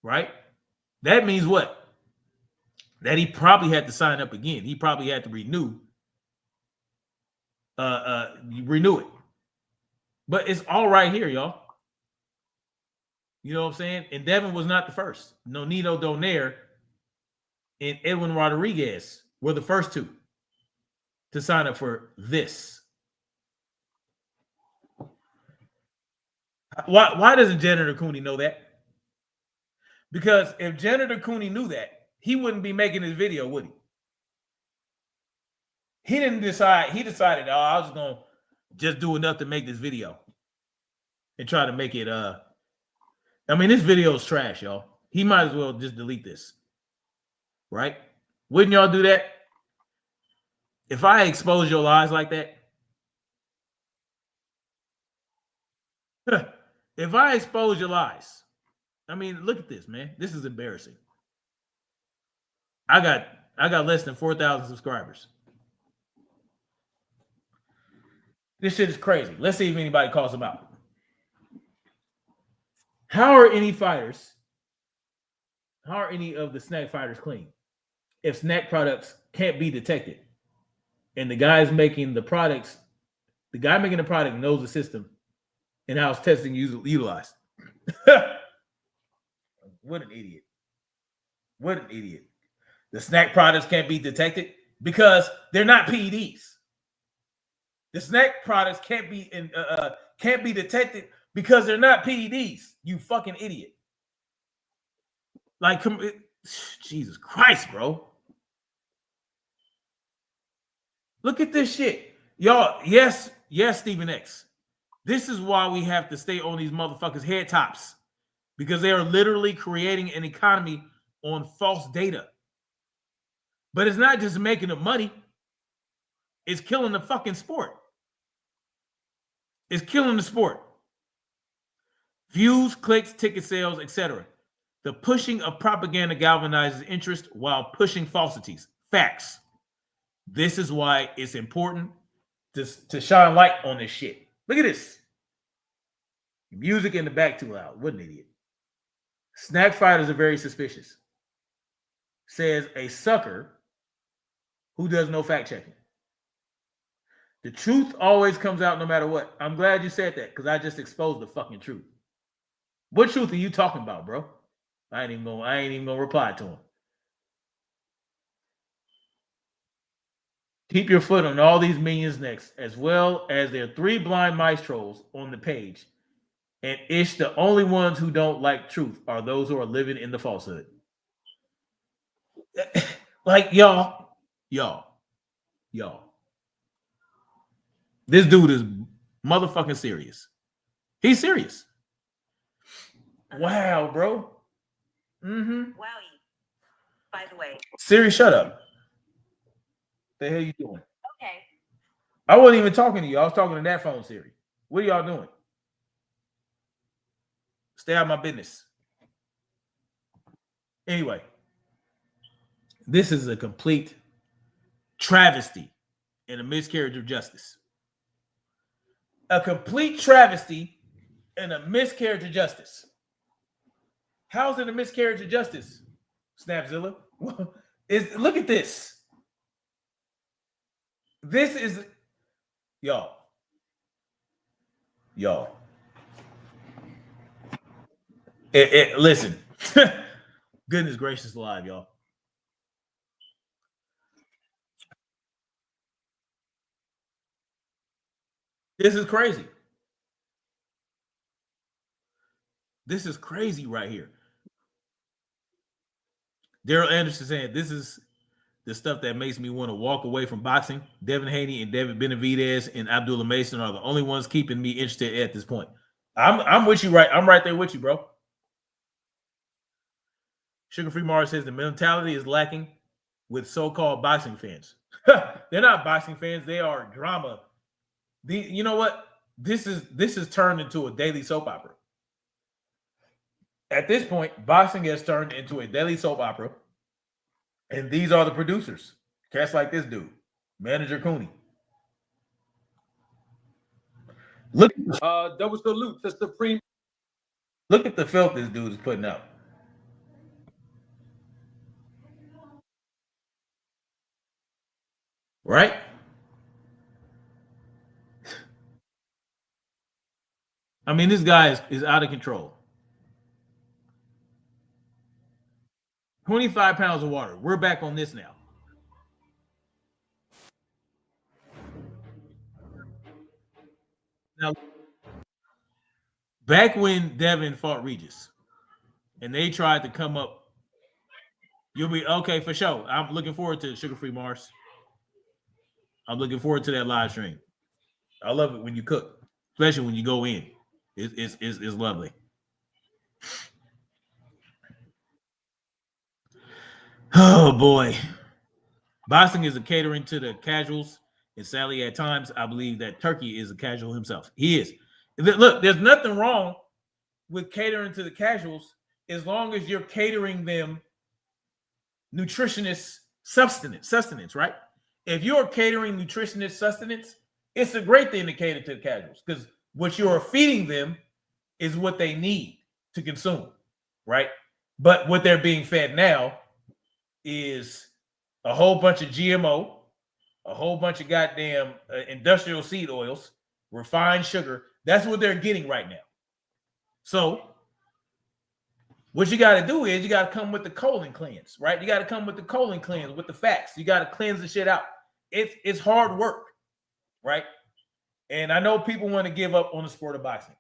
Right? That means what? That he probably had to sign up again. He probably had to renew it. But it's all right here, y'all. You know what I'm saying? And Devin was not the first. Nonito Donaire and Edwin Rodriguez were the first two to sign up for this. Why doesn't Janitor Cooney know that? Because if Janitor Cooney knew that, he wouldn't be making this video, would he? He didn't decide. He decided, I was going to just do enough to make this video and try to make it. I mean, this video is trash, y'all. He might as well just delete this. Right? Wouldn't y'all do that? If I expose your lies like that, if I expose your lies, I mean, look at this, man. This is embarrassing. I got less than 4,000 subscribers. This shit is crazy. Let's see if anybody calls them out. How are any of the snack fighters clean if snack products can't be detected? And the guy making the product knows the system and how it's testing utilized. What an idiot. What an idiot. The snack products can't be detected because they're not PEDs. The snack products can't be detected because they're not PEDs. You fucking idiot. Like, Jesus Christ, bro. Look at this shit. Y'all, yes, Stephen X. This is why we have to stay on these motherfuckers' head tops. Because they are literally creating an economy on false data. But it's not just making them money. It's killing the fucking sport. It's killing the sport. Views, clicks, ticket sales, etc. The pushing of propaganda galvanizes interest while pushing falsities. Facts. This is why it's important to shine light on this shit. Look at this. Music in the back too loud. What an idiot. Snack fighters are very suspicious. Says a sucker who does no fact checking. The truth always comes out no matter what. I'm glad you said that because I just exposed the fucking truth. What truth are you talking about, bro? I ain't even gonna reply to him. Keep your foot on all these minions next, as well as their 3 blind mice trolls on the page. And the only ones who don't like truth are those who are living in the falsehood. Like y'all. This dude is motherfucking serious. He's serious. Wow, bro. Mm-hmm. Wowie. By the way. Siri, shut up. The hell you doing? Okay. I wasn't even talking to you. I was talking to that phone, Siri. What are y'all doing? Stay out of my business. Anyway, this is a complete travesty and a miscarriage of justice. A complete travesty and a miscarriage of justice. How's it a miscarriage of justice, Snapzilla? Look at this. This is y'all. Listen. Goodness gracious alive, y'all. This is crazy. This is crazy right here. Daryl Anderson saying this is the stuff that makes me want to walk away from boxing. Devin Haney and David Benavidez and Abdullah Mason are the only ones keeping me interested at this point. I'm with you, right? I'm right there with you, bro. Sugar Free Mars says the mentality is lacking with so-called boxing fans. They're not boxing fans. They are drama. You know what? This is turned into a daily soap opera. At this point, boxing has turned into a daily soap opera. And these are the producers. Cats like this dude, Manager Cooney. Look, double salute to Supreme. Look at the filth this dude is putting out. Right? I mean, this guy is out of control. 25 pounds of water. We're back on this now. Now, back when Devin fought Regis and they tried to come up, you'll be okay for sure. I'm looking forward to Sugar Free Mars. I'm looking forward to that live stream. I love it when you cook, especially when you go in. It's lovely. Oh boy. Boxing is a catering to the casuals, and sadly, at times, I believe that Turkey is a casual himself. He is. Look, there's nothing wrong with catering to the casuals as long as you're catering them nutritionist sustenance, right? If you're catering nutritionist sustenance, it's a great thing to cater to the casuals because what you're feeding them is what they need to consume, right? But what they're being fed now is a whole bunch of GMO, a whole bunch of goddamn industrial seed oils, refined sugar. That's what they're getting right now. So what you got to do is you got to come with the colon cleanse, right? You got to come with the colon cleanse with the facts. You got to cleanse the shit out. It's hard work, right? And I know people want to give up on the sport of boxing.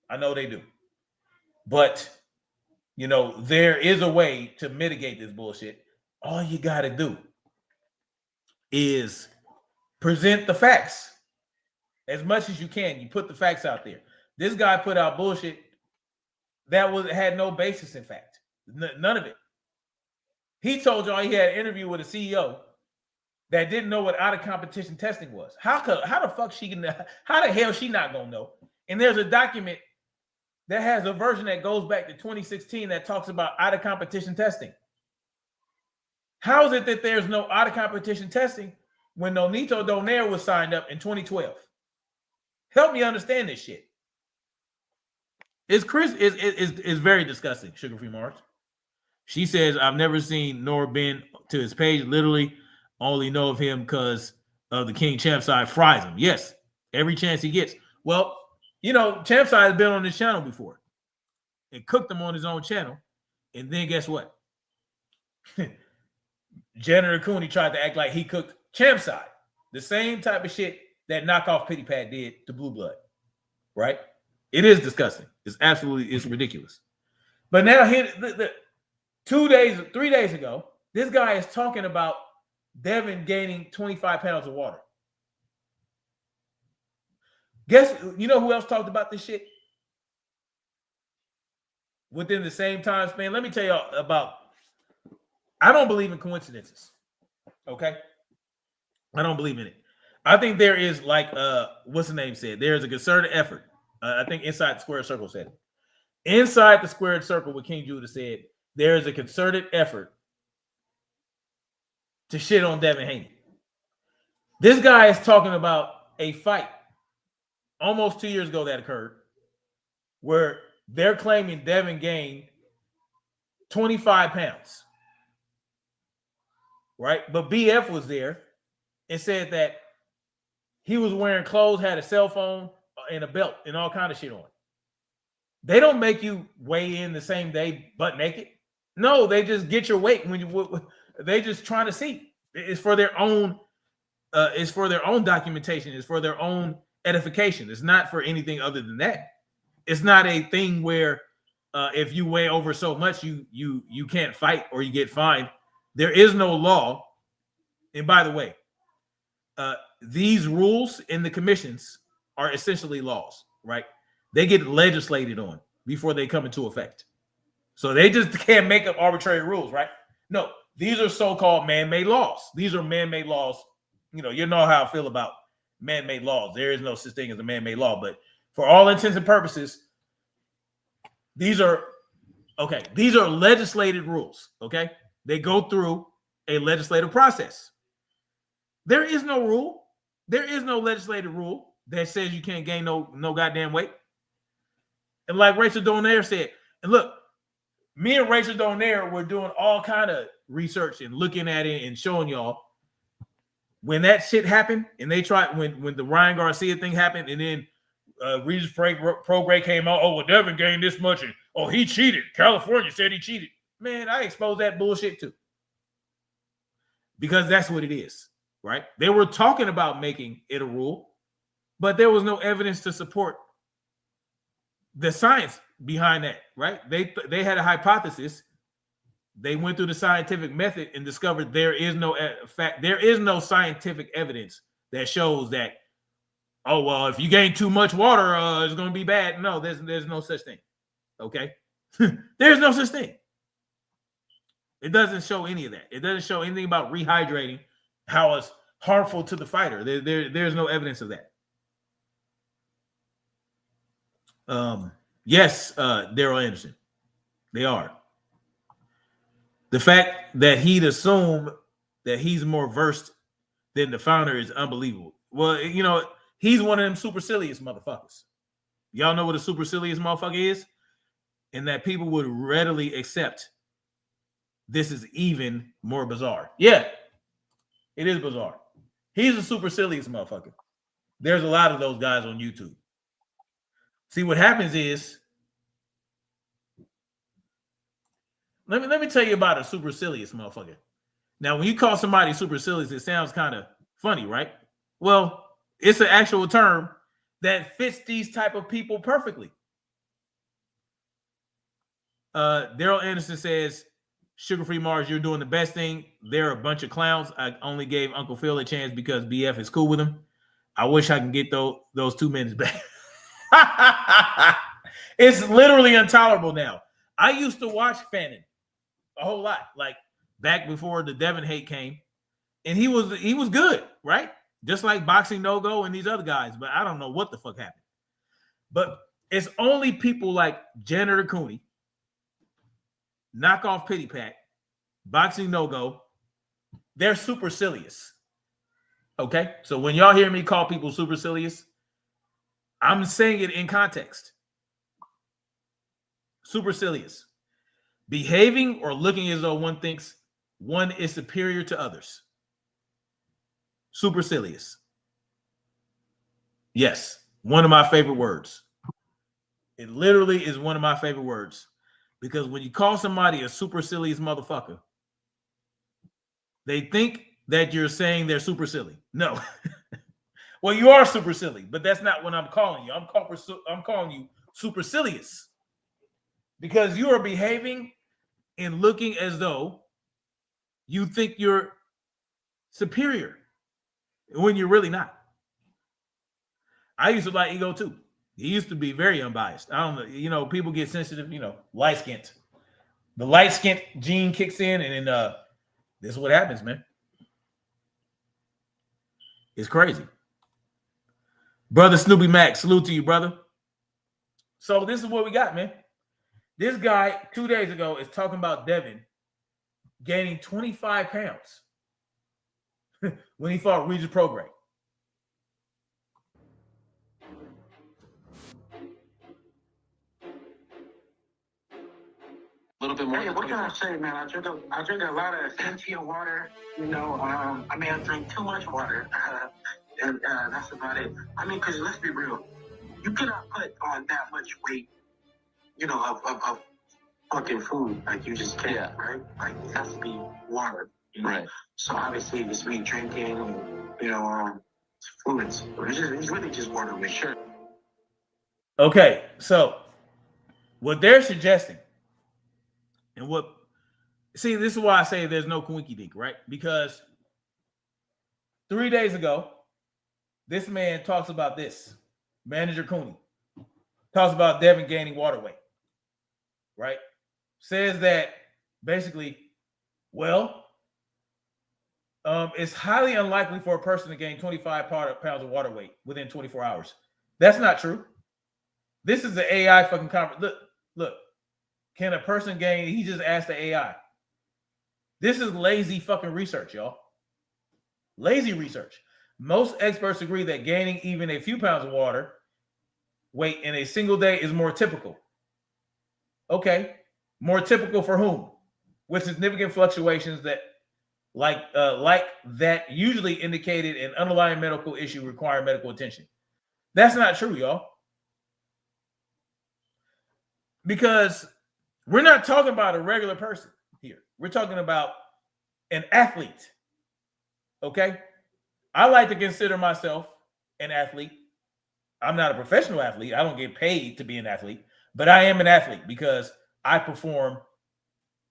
I know they do. But, you know, there is a way to mitigate this bullshit. All you got to do is present the facts as much as you can. You put the facts out there. This guy put out bullshit that had no basis in fact. None of it. He told y'all he had an interview with a CEO that didn't know what out of competition testing was. How the fuck she can? How the hell she not gonna know? And there's a document that has a version that goes back to 2016 that talks about out of competition testing. How is it that there's no out of competition testing when Nonito Donaire was signed up in 2012? Help me understand this shit. It's very disgusting, Sugar Free Mars. She says, I've never seen nor been to his page. Literally only know of him because of the King Champside fries him. Yes, every chance he gets. Well, you know, Champside has been on this channel before and cooked him on his own channel. And then guess what? Janitor Cooney tried to act like he cooked Champside. The same type of shit that knockoff Pity Pat did to Blue Blood. Right? It is disgusting. It's ridiculous. But now here, 3 days ago, This guy is talking about Devin gaining 25 pounds of water. Guess, you know who else talked about this shit? Within the same time span. Let me tell y'all about, I don't believe in coincidences. Okay? I don't believe in it. I think there is like, what's the name said? There is a concerted effort. I think Inside the Squared Circle said it. Inside the Squared Circle, what King Judah said, there is a concerted effort to shit on Devin Haney. This guy is talking about a fight almost 2 years ago that occurred where they're claiming Devin gained 25 pounds. Right? But BF was there and said that he was wearing clothes, had a cell phone and a belt and all kind of shit on. They don't make you weigh in the same day butt naked. No, they just get your weight when you. They just trying to see. It's for their own. It's for their own documentation. It's for their own edification. It's not for anything other than that. It's not a thing where if you weigh over so much, you can't fight or you get fined. There is no law. And by the way, these rules in the commissions are essentially laws, right? They get legislated on before they come into effect. So they just can't make up arbitrary rules, right? No, these are so-called man-made laws. These are man-made laws. You know how I feel about man-made laws. There is no such thing as a man-made law, but for all intents and purposes, these are legislated rules, okay? They go through a legislative process. There is no rule. There is no legislative rule that says you can't gain no goddamn weight. And like Rachel Donaire said, and look, me and Rachel Donaire were doing all kind of research and looking at it and showing y'all when that shit happened and they tried when the Ryan Garcia thing happened and then Regis Prograis came out, oh, well, Devin gained this much and oh, he cheated. California said he cheated. Man, I exposed that bullshit too. Because that's what it is, right? They were talking about making it a rule, but there was no evidence to support the science behind that, right? They had a hypothesis. They went through the scientific method and discovered there is no scientific evidence that shows that, oh, well, if you gain too much water, it's going to be bad. No, there's no such thing. Okay? There's no such thing. It doesn't show any of that. It doesn't show anything about rehydrating, how it's harmful to the fighter. There's no evidence of that. Yes, Daryl Anderson. They are. The fact that he'd assume that he's more versed than the founder is unbelievable. Well, he's one of them supercilious motherfuckers. Y'all know what a supercilious motherfucker is? And that people would readily accept this is even more bizarre. Yeah, it is bizarre. He's a supercilious motherfucker. There's a lot of those guys on YouTube. See, what happens is, let me tell you about a supercilious motherfucker. Now, when you call somebody supercilious, it sounds kind of funny, right? Well, it's an actual term that fits these type of people perfectly. Daryl Anderson says, Sugar-Free Mars, you're doing the best thing. They're a bunch of clowns. I only gave Uncle Phil a chance because BF is cool with him. I wish I can get those 2 minutes back. It's literally intolerable now. I used to watch Fannin a whole lot, like back before the Devin hate came, and he was good, right? Just like Boxing No Go and these other guys, but I don't know what the fuck happened. But it's only people like Janitor Cooney, Knockoff Pity Pat, Boxing No Go. They're supercilious. Okay, so when y'all hear me call people supercilious, I'm saying it in context. Supercilious. Behaving or looking as though one thinks one is superior to others. Supercilious. Yes, one of my favorite words. It literally is one of my favorite words. Because when you call somebody a supercilious motherfucker, they think that you're saying they're super silly. No. Well, you are super silly, but that's not what I'm calling you. I'm calling you supercilious because you are behaving and looking as though you think you're superior when you're really not. I used to like Ego too. He used to be very unbiased. I don't know, people get sensitive, light skinned. The light skinned gene kicks in, and then this is what happens, man. It's crazy. Brother Snoopy Mac, salute to you, brother. So this is what we got, man. This guy 2 days ago is talking about Devin gaining 25 pounds when he fought Regis Prograis. A little bit more. Hey, what can I say, man? I drink a lot of Sentia water. I may have drank too much water, and that's about it. I mean, because let's be real, you cannot put on that much weight, of fucking food. Like, you just can't, right? Like, it has to be water, Right. So obviously, it's me drinking, fluids. It's really just water weight. Sure. Okay, so what they're suggesting, and this is why I say there's no coinky dink, right? Because 3 days ago, this man talks about this. Manager Cooney talks about Devin gaining water weight, right? Says that basically, it's highly unlikely for a person to gain 25 pounds of water weight within 24 hours. That's not true. This is the AI fucking conference. Look. Can a person gain? He just asked the AI. This is lazy fucking research, y'all. Lazy research. Most experts agree that gaining even a few pounds of water weight in a single day is more typical. Okay. More typical for whom? With significant fluctuations that like that usually indicated an underlying medical issue requiring medical attention. That's not true, y'all. Because we're not talking about a regular person here. We're talking about an athlete. Okay? I like to consider myself an athlete. I'm not a professional athlete. I don't get paid to be an athlete, but I am an athlete because I perform.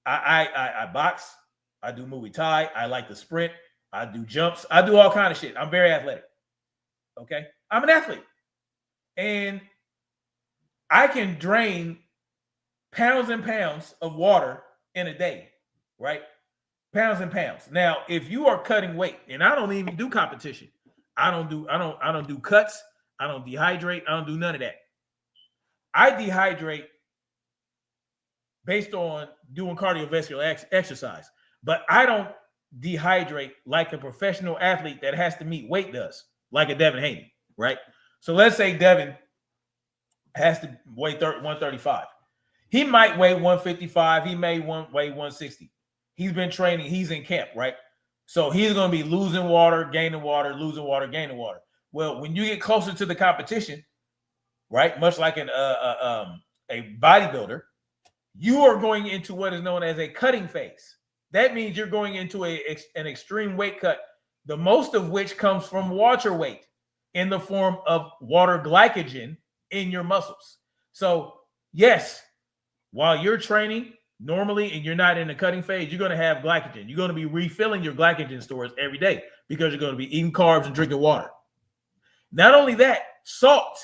I box. I do Muay Thai. I like to sprint. I do jumps. I do all kind of shit. I'm very athletic. Okay? I'm an athlete. And I can drain pounds and pounds of water in a day, right? Pounds and pounds. Now, if you are cutting weight, and I don't even do competition, I don't do cuts, I don't dehydrate, I don't do none of that. I dehydrate based on doing cardiovascular exercise, but I don't dehydrate like a professional athlete that has to meet weight does, like a Devin Haney, right? So let's say Devin has to weigh 135. He might weigh 155. He may weigh 160. He's been training. He's in camp, right? So he's going to be losing water, gaining water, losing water, gaining water. Well, when you get closer to the competition, right, much like a bodybuilder, you are going into what is known as a cutting phase. That means you're going into an extreme weight cut, the most of which comes from water weight in the form of water glycogen in your muscles. So, yes, while you're training normally and you're not in the cutting phase, you're going to have glycogen. You're going to be refilling your glycogen stores every day because you're going to be eating carbs and drinking water. Not only that, salt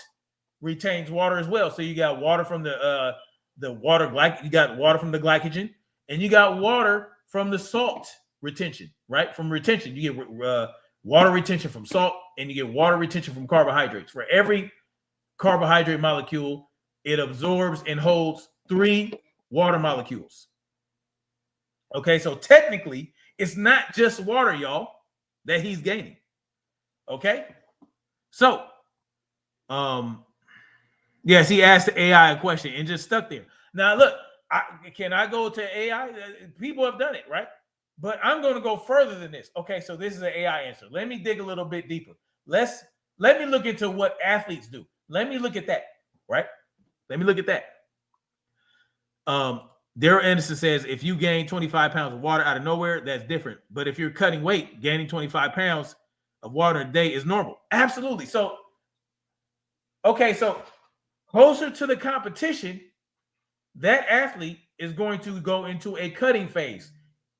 retains water as well. So you got water from the water you got water from the glycogen, and you got water from the salt retention, right? From retention, you get water retention from salt, and you get water retention from carbohydrates. For every carbohydrate molecule, it absorbs and holds 3 water molecules. Okay, so technically, it's not just water, y'all, that he's gaining. Okay, so yes, he asked the AI a question and just stuck there. Now, look, can I go to AI? People have done it, right? But I'm going to go further than this. Okay, so this is an AI answer. Let me dig a little bit deeper. Let me look into what athletes do. Let me look at that, right? Let me look at that. Daryl Anderson says if you gain 25 pounds of water out of nowhere, that's different. But if you're cutting weight, gaining 25 pounds of water a day is normal. Absolutely. So, okay, so closer to the competition, that athlete is going to go into a cutting phase.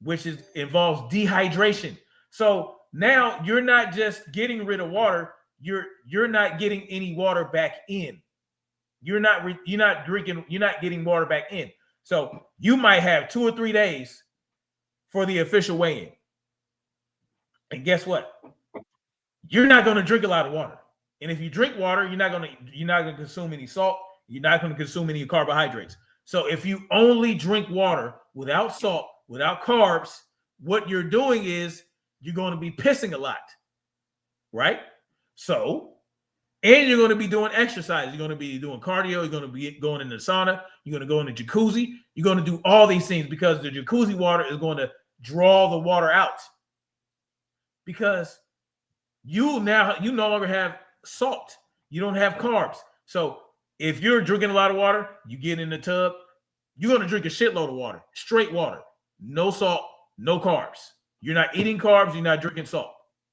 which involves dehydration. So now you're not just getting rid of water, you're not getting any water back in. You're not getting water back in. So you might have 2 or 3 days for the official weigh-in. And guess what? You're not going to drink a lot of water. And if you drink water, you're not going to consume any salt. You're not going to consume any carbohydrates. So if you only drink water without salt, without carbs, what you're doing is you're going to be pissing a lot, right? So, and you're going to be doing exercise. You're going to be doing cardio. You're going to be going in the sauna. You're going to go in the jacuzzi. You're going to do all these things because the jacuzzi water is going to draw the water out. Because you no longer have salt. You don't have carbs. So if you're drinking a lot of water, you get in the tub, you're going to drink a shitload of water, straight water, no salt, no carbs. You're not eating carbs. You're not drinking salt.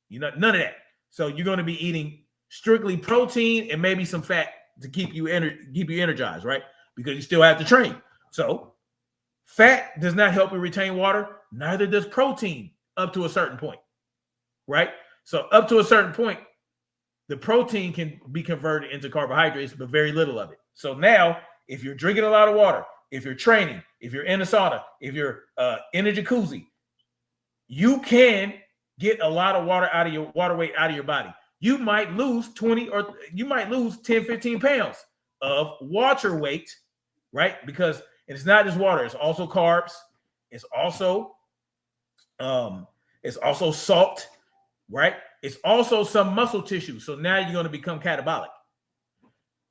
You're not none of that. So you're going to be eating strictly protein and maybe some fat to keep you energized, right? Because you still have to train. So fat does not help you retain water. Neither does protein up to a certain point, right? So up to a certain point, the protein can be converted into carbohydrates, but very little of it. So now, if you're drinking a lot of water, if you're training, if you're in a sauna, if you're in a jacuzzi, you can get a lot of water weight out of your body. You might lose 20 or you might lose 10, 15 pounds of water weight, right? Because it's not just water, it's also carbs, it's also salt, right? It's also some muscle tissue. So now you're going to become catabolic.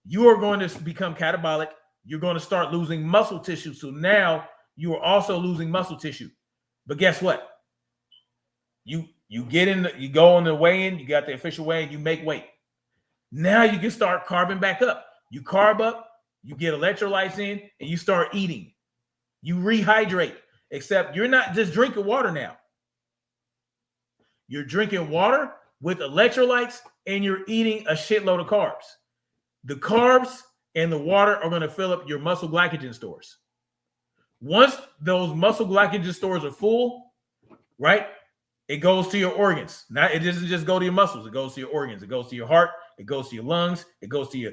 You are going to become catabolic. You're going to start losing muscle tissue. So now you are also losing muscle tissue. But guess what? You go on the weigh-in, you got the official weigh-in, you make weight. Now you can start carbing back up. You carb up, you get electrolytes in, and you start eating. You rehydrate, except you're not just drinking water now. You're drinking water with electrolytes and you're eating a shitload of carbs. The carbs and the water are going to fill up your muscle glycogen stores. Once those muscle glycogen stores are full, right, it goes to your organs. Now, it doesn't just go to your muscles. It goes to your organs. It goes to your heart. It goes to your lungs. It goes to your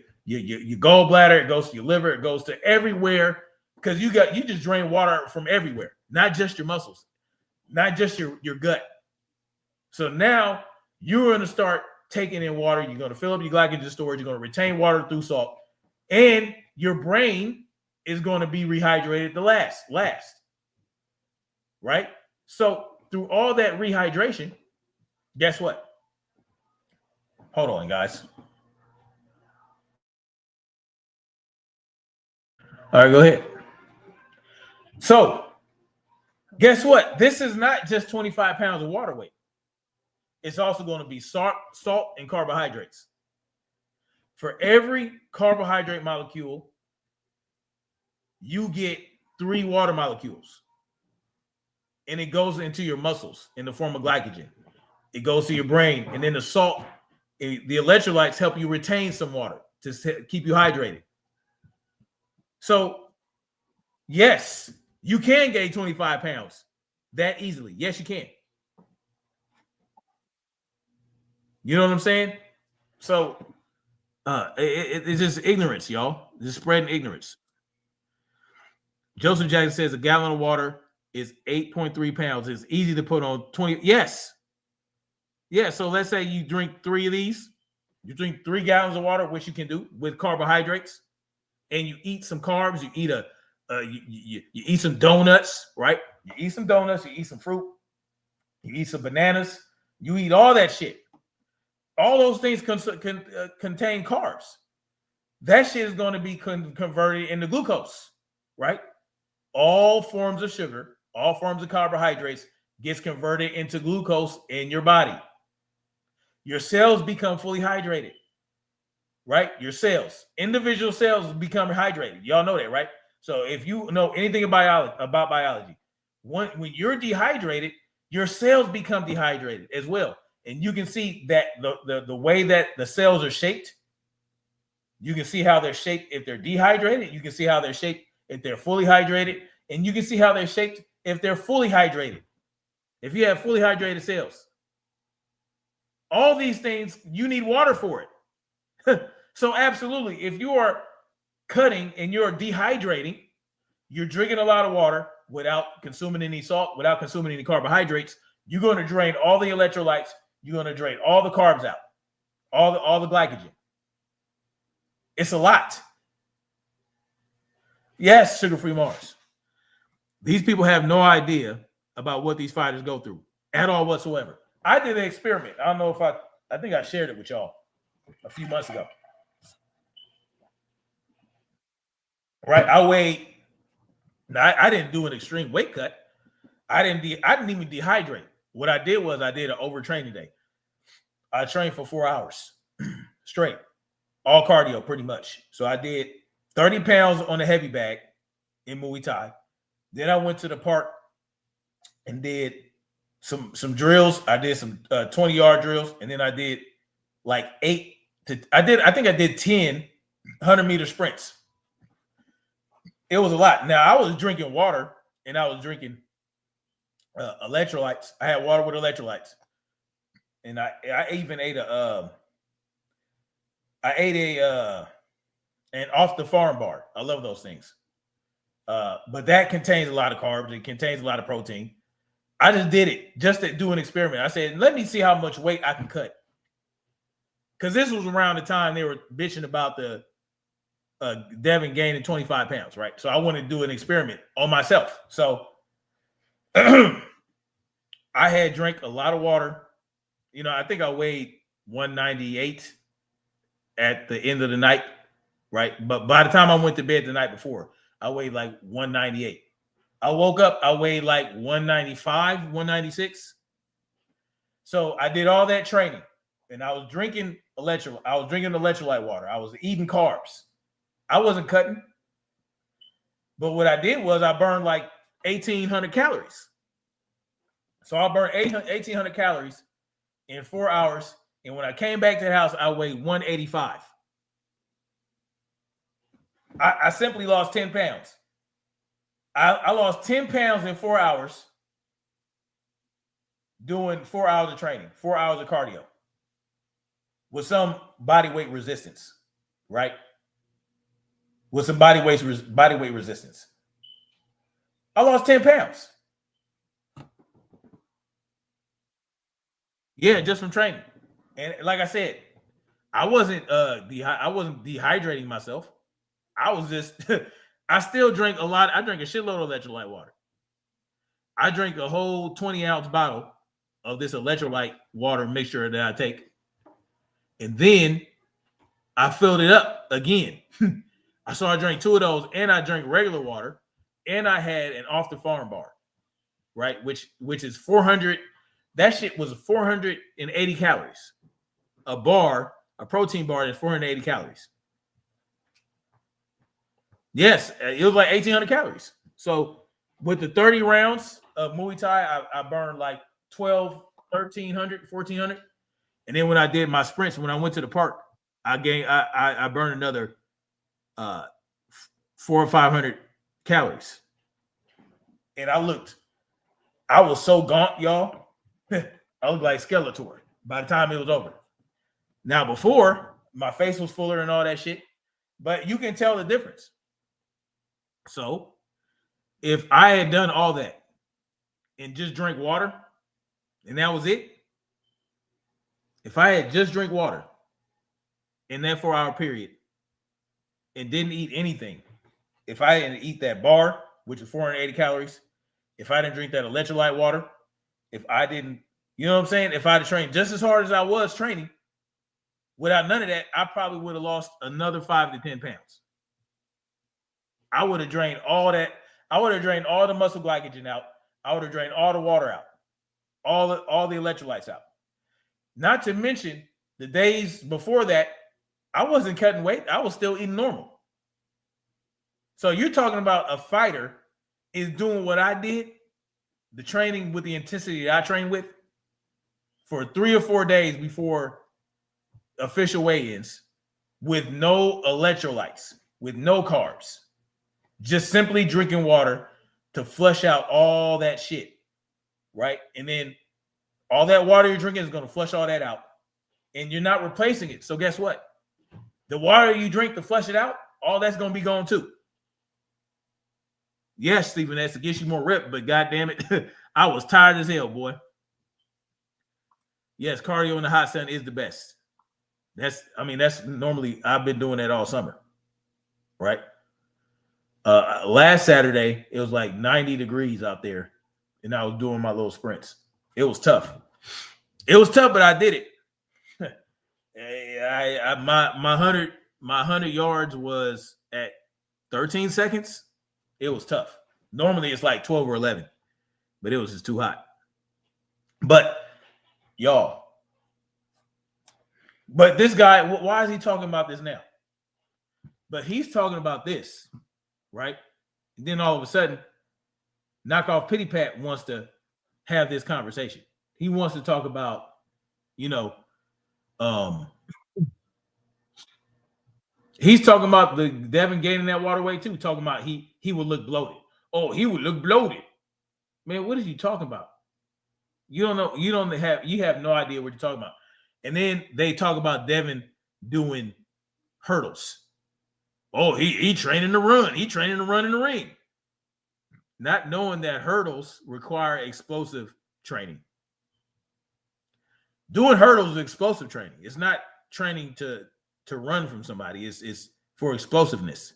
gallbladder. It goes to your liver. It goes to everywhere because you just drain water from everywhere, not just your muscles, not just your gut. So now you're going to start taking in water. You're going to fill up your glycogen storage. You're going to retain water through salt. And your brain is going to be rehydrated the last. Right? So through all that rehydration, guess what? Hold on, guys. All right, go ahead. So guess what? This is not just 25 pounds of water weight. It's also going to be salt and carbohydrates. For every carbohydrate molecule, you get 3 water molecules. And it goes into your muscles in the form of glycogen. It goes to your brain. And then the salt, the electrolytes help you retain some water to keep you hydrated. So, yes, you can gain 25 pounds that easily. Yes, you can. You know what I'm saying? So it's just ignorance, y'all. Just spreading ignorance. Joseph Jackson says a gallon of water is 8.3 pounds. It's easy to put on 20. Yes. Yeah. So let's say you drink 3 of these. You drink 3 gallons of water, which you can do with carbohydrates, and you eat some carbs. You eat you eat some donuts, right? You eat some donuts. You eat some fruit. You eat some bananas. You eat all that shit. All those things contain carbs. That shit is going to be converted into glucose, right? All forms of sugar, all forms of carbohydrates gets converted into glucose in your body. Your cells become fully hydrated, right? Your cells, individual cells become hydrated. Y'all know that, right? So if you know anything about biology, when you're dehydrated, your cells become dehydrated as well. And you can see that the way that the cells are shaped, you can see how they're shaped if they're dehydrated. You can see how they're shaped if they're fully hydrated. And you can see how they're shaped if they're fully hydrated. if you have fully hydrated cells. All these things, you need water for it. So absolutely, if you are cutting and you're dehydrating, you're drinking a lot of water without consuming any salt, without consuming any carbohydrates, you're going to drain all the electrolytes. You're going to drain all the carbs out, all the glycogen. It's a lot. Yes, sugar-free Mars. These people have no idea about what these fighters go through at all whatsoever. I did an experiment. I don't know if I think I shared it with y'all a few months ago. Right? I didn't do an extreme weight cut. I didn't even dehydrate. What I did was I did an overtraining day. I trained for 4 hours straight, all cardio pretty much. So I did 30 pounds on the heavy bag in Muay Thai. Then I went to the park and did some drills. I did some 20-yard drills, and then I did like I think I did 10 100-meter sprints. It was a lot. Now, I was drinking water, and I was drinking electrolytes. I had water with electrolytes. And I even ate an off the farm bar. I love those things. But that contains a lot of carbs. It contains a lot of protein. I just did it just to do an experiment. I said, let me see how much weight I can cut. Because this was around the time they were bitching about the Devin gaining 25 pounds, right? So I wanted to do an experiment on myself. So I had drank a lot of water. You know, I think I weighed 198 at the end of the night, right? But by the time I went to bed the night before, I weighed like 198. I woke up, I weighed like 195, 196. So I did all that training, and I was drinking electrolyte water. I was eating carbs. I wasn't cutting. But what I did was I burned like 1,800 calories. So I burned 1,800 calories in 4 hours. And when I came back to the house, I weighed 185. I simply lost 10 pounds. I lost 10 pounds in 4 hours doing 4 hours of training, 4 hours of cardio with some body weight resistance, right? With some body weight resistance. I lost 10 pounds. Yeah, just from training. And like I said, I wasn't dehydrating myself. I was just I still drink a lot. I drink a shitload of electrolyte water. I drink a whole 20-ounce bottle of this electrolyte water mixture that I take. And then I filled it up again. So I drank 2 of those, and I drank regular water, and I had an off the farm bar, right? Which is 400. That shit was 480 calories. A protein bar is 480 calories. Yes, it was like 1,800 calories. So with the 30 rounds of Muay Thai, I burned like 1,300, 1,400. And then when I did my sprints, when I went to the park, I burned another 400 or 500 calories. And I was so gaunt, y'all. I looked like Skeletor by the time it was over. Now, before, my face was fuller and all that shit, but you can tell the difference. So if I had done all that and just drank water and that was it, if I had just drank water in that 4-hour period and didn't eat anything, if I didn't eat that bar, which is 480 calories, if I didn't drink that electrolyte water, if I didn't, you know what I'm saying? If I had trained just as hard as I was training, without none of that, I probably would have lost another 5 to 10 pounds. I would have drained all that. I would have drained all the muscle glycogen out. I would have drained all the water out, all the electrolytes out. Not to mention the days before that, I wasn't cutting weight. I was still eating normal. So you're talking about a fighter is doing what I did, the training with the intensity that I trained with for 3 or 4 days before official weigh-ins with no electrolytes, with no carbs, just simply drinking water to flush out all that shit, right? And then all that water you're drinking is going to flush all that out, and you're not replacing it. So guess what? The water you drink to flush it out, all that's going to be gone too. Yes, Stephen S. It gets you more rip, but goddamn it, I was tired as hell, boy. Yes, cardio in the hot sun is the best. That's normally I've been doing that all summer, right? Last Saturday it was like 90 degrees out there, and I was doing my little sprints. It was tough. But I did it. My 100 yards was at 13 seconds. It was tough. Normally it's like 12 or 11, but it was just too hot. But y'all, but this guy, why is he talking about this now? But he's talking about this, right? And then all of a sudden, Knockoff Pity Pat wants to have this conversation. He wants to talk about, he's talking about the Devin gaining that water weight too, talking about he would look bloated. Oh, he would look bloated. Man, what are you talking about? You don't know, you have no idea what you're talking about. And then they talk about Devin doing hurdles. Oh, he training to run. He training to run in the ring. Not knowing that hurdles require explosive training. Doing hurdles is explosive training. It's not training to run from somebody. It's for explosiveness.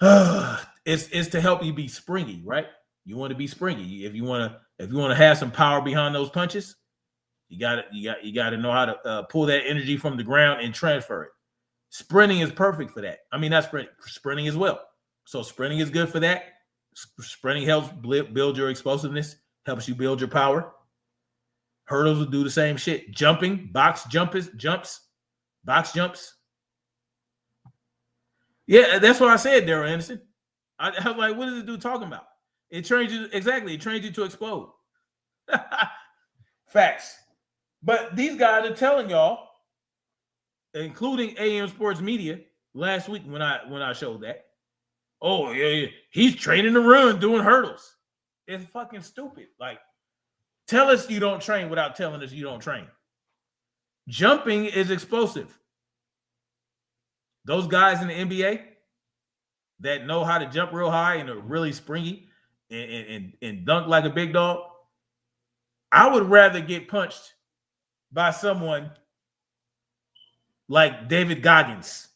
It's to help you be springy, right? You want to be springy. If you want to have some power behind those punches, you got to know how to pull that energy from the ground and transfer it. Sprinting is perfect for that. I mean, not sprinting as well. So sprinting is good for that. Sprinting helps build your explosiveness, helps you build your power. Hurdles will do the same shit. Jumping, box jumps. Box jumps. Yeah, that's what I said, Daryl Anderson. I was like, what is this dude talking about? It trains you, exactly. It trains you to explode. Facts. But these guys are telling y'all, including AM Sports Media, last week when I showed that. Oh, yeah, he's training to run, doing hurdles. It's fucking stupid. Like, tell us you don't train without telling us you don't train. Jumping is explosive. Those guys in the NBA that know how to jump real high and are really springy and dunk like a big dog, I would rather get punched by someone like David Goggins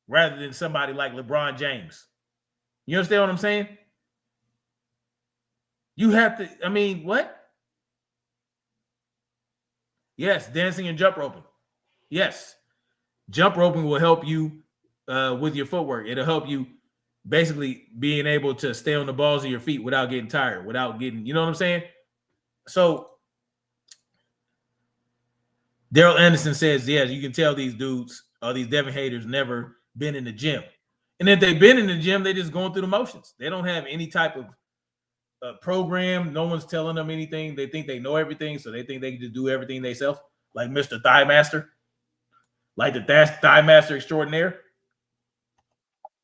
rather than somebody like LeBron James. You understand what I'm saying? You have to, I mean, what? Yes, dancing and jump roping. Yes. Jump roping will help you with your footwork. It'll help you basically being able to stay on the balls of your feet without getting tired, without getting, you know what I'm saying? So Daryl Anderson says, yes, you can tell these dudes or these Devin haters never been in the gym. And if they've been in the gym, they're just going through the motions. They don't have any type of program. No one's telling them anything. They think they know everything, so they think they can just do everything themselves, like Mr. Thigh Master, like the Thigh Master extraordinaire.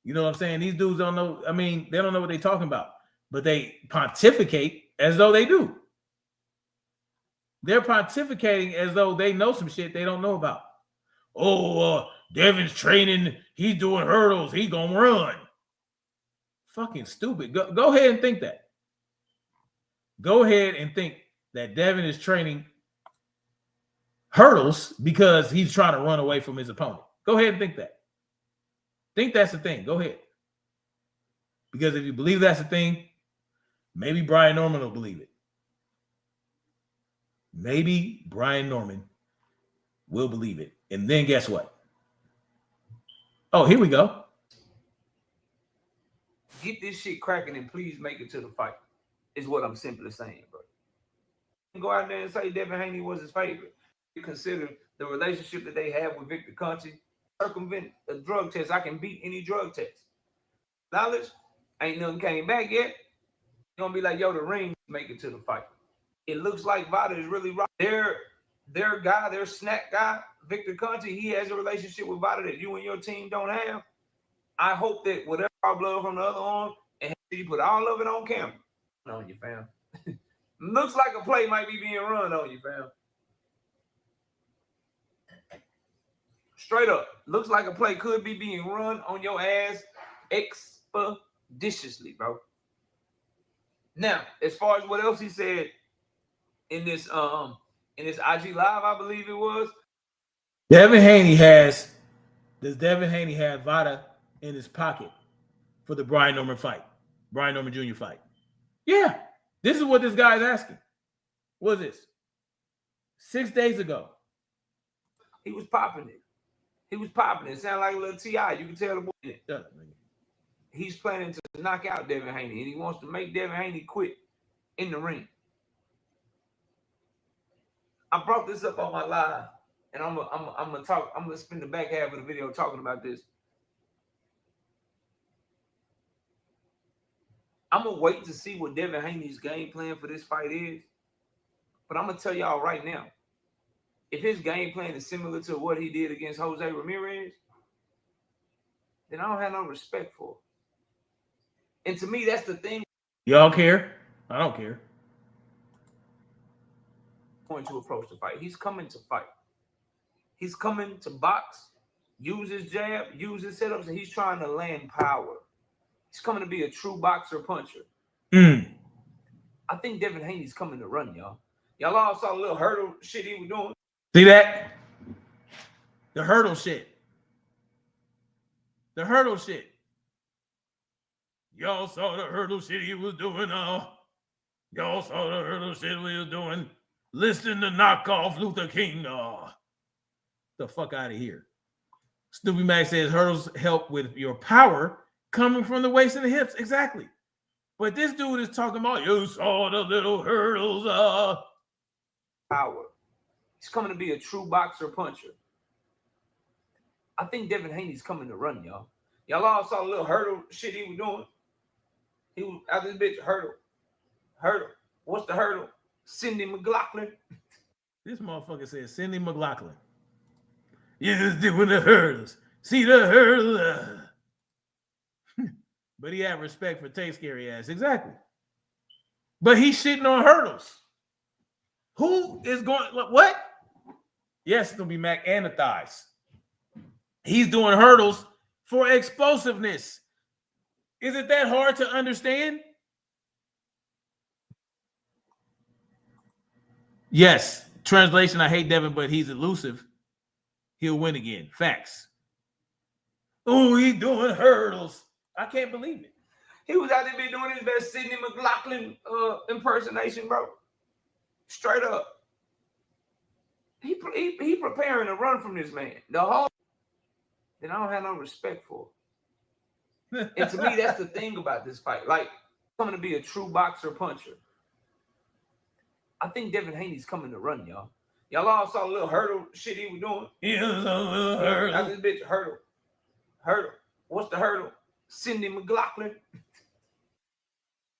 You know what I'm saying? These dudes don't know. I mean, they don't know what they're talking about, but they pontificate as though they do. They're pontificating as though they know some shit they don't know about. Oh, Devin's training. He's doing hurdles. He's going to run. Fucking stupid. Go ahead and think that. Go ahead and think that Devin is training hurdles because he's trying to run away from his opponent. Go ahead and think that. Think that's the thing. Go ahead. Because if you believe that's the thing, maybe Brian Norman will believe it. Maybe Brian Norman will believe it. And then guess what? Oh, here we go. Get this shit cracking and please make it to the fight, is what I'm simply saying, bro. Go out there and say Devin Haney was his favorite. You consider the relationship that they have with Victor Conte, circumvent a drug test. I can beat any drug test. Knowledge, ain't nothing came back yet. You're gonna be like, yo, the ring, make it to the fight. It looks like Vada is really right. Their guy, their snack guy, Victor Conte, he has a relationship with Vada that you and your team don't have. I hope that whatever our blood from the other arm, and you put all of it on camera. on you, fam. Looks like a play might be being run on you, fam. Straight up. Looks like a play could be being run on your ass expeditiously, bro. Now, as far as what else he said in this IG live, I believe it was. Does Devin Haney have Vada in his pocket for the Brian Norman Jr. fight? Yeah. This is what this guy's asking. What is this? 6 days ago. He was popping it. It sounded like a little T.I. You can tell the boy. Shut up, nigga. He's planning to knock out Devin Haney, and he wants to make Devin Haney quit in the ring. I brought this up on my live, and I'm gonna spend the back half of the video talking about this. I'm gonna wait to see what Devin Haney's game plan for this fight is, but I'm gonna tell y'all right now, if his game plan is similar to what he did against Jose Ramirez, then I don't have no respect for it. And to me, that's the thing. Y'all care? I don't care. Going to approach the fight. He's coming to fight. He's coming to box, use his jab, use his setups, and he's trying to land power. He's coming to be a true boxer puncher. I think Devin Haney's coming to run, y'all. Y'all all saw the little hurdle shit he was doing. See that? The hurdle shit. Y'all saw the hurdle shit he was doing. Y'all saw the hurdle shit he was doing. Listen to knock off Luther King. The fuck out of here. Snoopy Mac says hurdles help with your power coming from the waist and the hips. Exactly. But this dude is talking about you saw the little hurdles. Power. He's coming to be a true boxer puncher. I think Devin Haney's coming to run, y'all. Y'all all saw the little hurdle shit he was doing. He was out this bitch hurdle. What's the hurdle? Cindy McLaughlin. This motherfucker says Cindy McLaughlin. You're just doing the hurdles. See the hurdle. But he had respect for Tay Scary ass. Exactly. But he's shitting on hurdles. Who is going, what? Yes, it'll be Mac and the thighs. He's doing hurdles for explosiveness. Is it that hard to understand? Yes. Translation, I hate Devin, but he's elusive. He'll win again. Facts. Oh, he's doing hurdles. I can't believe it. He was out there doing his best Sidney McLaughlin impersonation, bro. Straight up. He preparing to run from this man. The whole, then I don't have no respect for it. And to me, that's the thing about this fight. Like, coming to be a true boxer puncher. I think Devin Haney's coming to run, y'all. Y'all all saw the little hurdle shit he was doing. He was a little hurdle. Out this bitch hurdle. What's the hurdle? Cindy McLaughlin.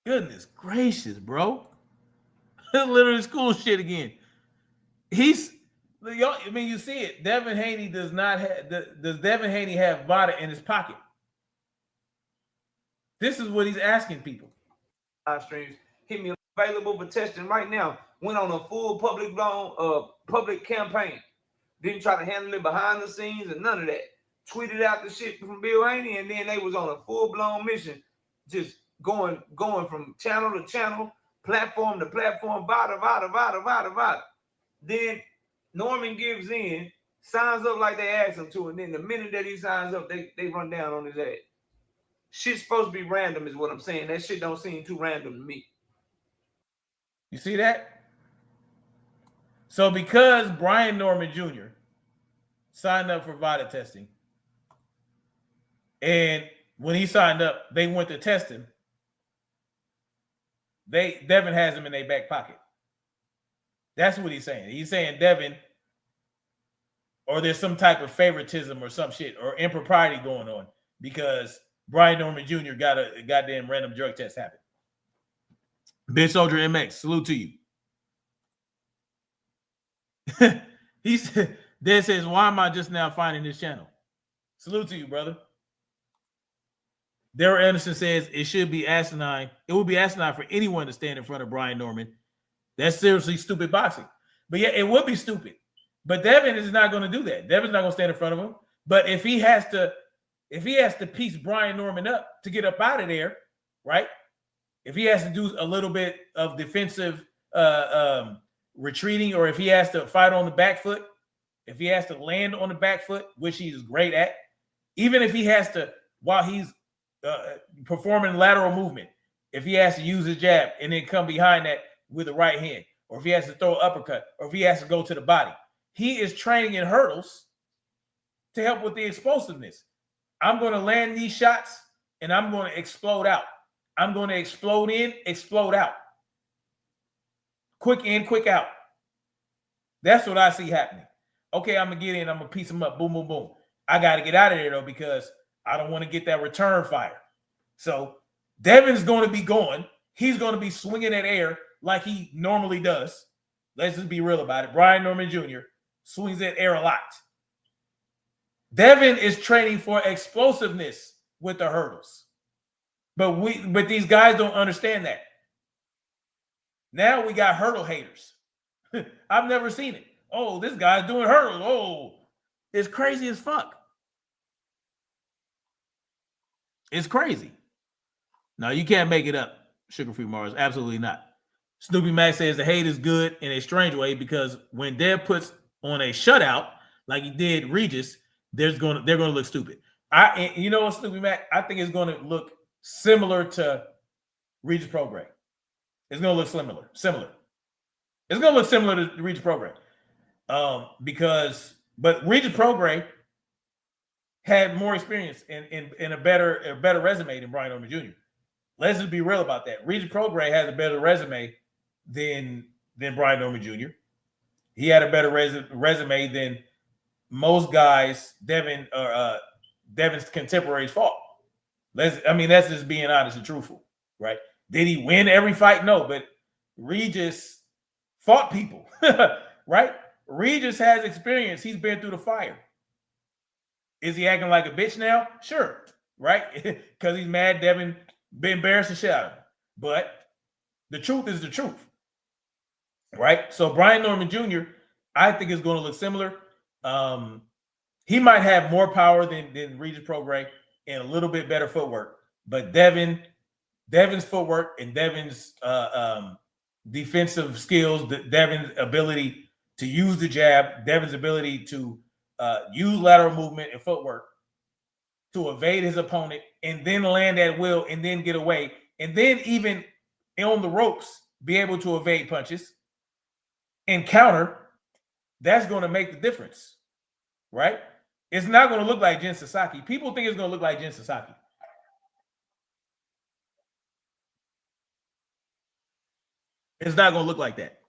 Goodness gracious, bro. Literally school shit again. I mean, you see it. Devin Haney does not have. Does Devin Haney have Vada in his pocket? This is what he's asking people. Live streams hit me available for testing right now. Went on a full public campaign. Didn't try to handle it behind the scenes and none of that. Tweeted out the shit from Bill Haney, and then they was on a full-blown mission, just going from channel to channel, platform to platform, Vada. Then Norman gives in, signs up like they asked him to, and then the minute that he signs up, they run down on his ass. Shit's supposed to be random is what I'm saying. That shit don't seem too random to me. You see that? So because Brian Norman Jr. signed up for Vada testing, and when he signed up, they went to test him. Devin has him in their back pocket. That's what he's saying. He's saying Devin, or there's some type of favoritism or some shit or impropriety going on because Brian Norman Jr. got a goddamn random drug test happen. Bitch Soldier MX, salute to you. He said, Dan says, why am I just now finding this channel? Salute to you, brother. Daryl Anderson says it should be asinine. It would be asinine for anyone to stand in front of Brian Norman. That's seriously stupid boxing. But yeah, it would be stupid. But Devin is not going to do that. Devin's not going to stand in front of him. But if he has to piece Brian Norman up to get up out of there, right? If he has to do a little bit of defensive retreating, or if he has to fight on the back foot, if he has to land on the back foot, which he's great at, even if he has to, while he's performing lateral movement, if he has to use his jab and then come behind that with the right hand, or if he has to throw an uppercut, or if he has to go to the body, he is training in hurdles to help with the explosiveness. I'm going to land these shots and I'm going to explode out. I'm going to explode in, explode out. Quick in, quick out. That's what I see happening. Okay, I'm going to get in. I'm going to piece them up. Boom, boom, boom. I got to get out of there, though, because I don't want to get that return fire. So Devin's going to be going. He's going to be swinging at air like he normally does. Let's just be real about it. Brian Norman Jr. swings at air a lot. Devin is training for explosiveness with the hurdles. But these guys don't understand that. Now we got hurdle haters. I've never seen it. Oh, this guy's doing hurdles. Oh, it's crazy as fuck. It's crazy. No, you can't make it up, Sugar Free Mars. Absolutely not. Snoopy Mac says the hate is good in a strange way, because when Dev puts on a shutout like he did Regis, they're gonna look stupid. You know what, Snoopy Mac? I think it's gonna look similar to Regis Prograis. It's gonna look similar. It's gonna look similar to Regis Prograis. But Regis Prograis had more experience in a better resume than Brian Norman Jr. Let's just be real about that. Regis Prograis has a better resume than Brian Norman Jr. He had a better resume than most guys Devin's contemporaries fought. That's just being honest and truthful, right? Did he win every fight? No, but Regis fought people, right? Regis has experience. He's been through the fire. Is he acting like a bitch now? Sure, right? Because he's mad Devin been embarrassed the shit out of him. But the truth is the truth, right? So Brian Norman Jr., I think is going to look similar. He might have more power than Regis Prograis and a little bit better footwork, but Devin's footwork and Devin's defensive skills, Devin's ability to use the jab, Devin's ability to use lateral movement and footwork to evade his opponent and then land at will and then get away, and then even on the ropes be able to evade punches and counter. That's going to make the difference, right? It's not going to look like Jin Sasaki. People think it's going to look like Jin Sasaki. It's not going to look like that.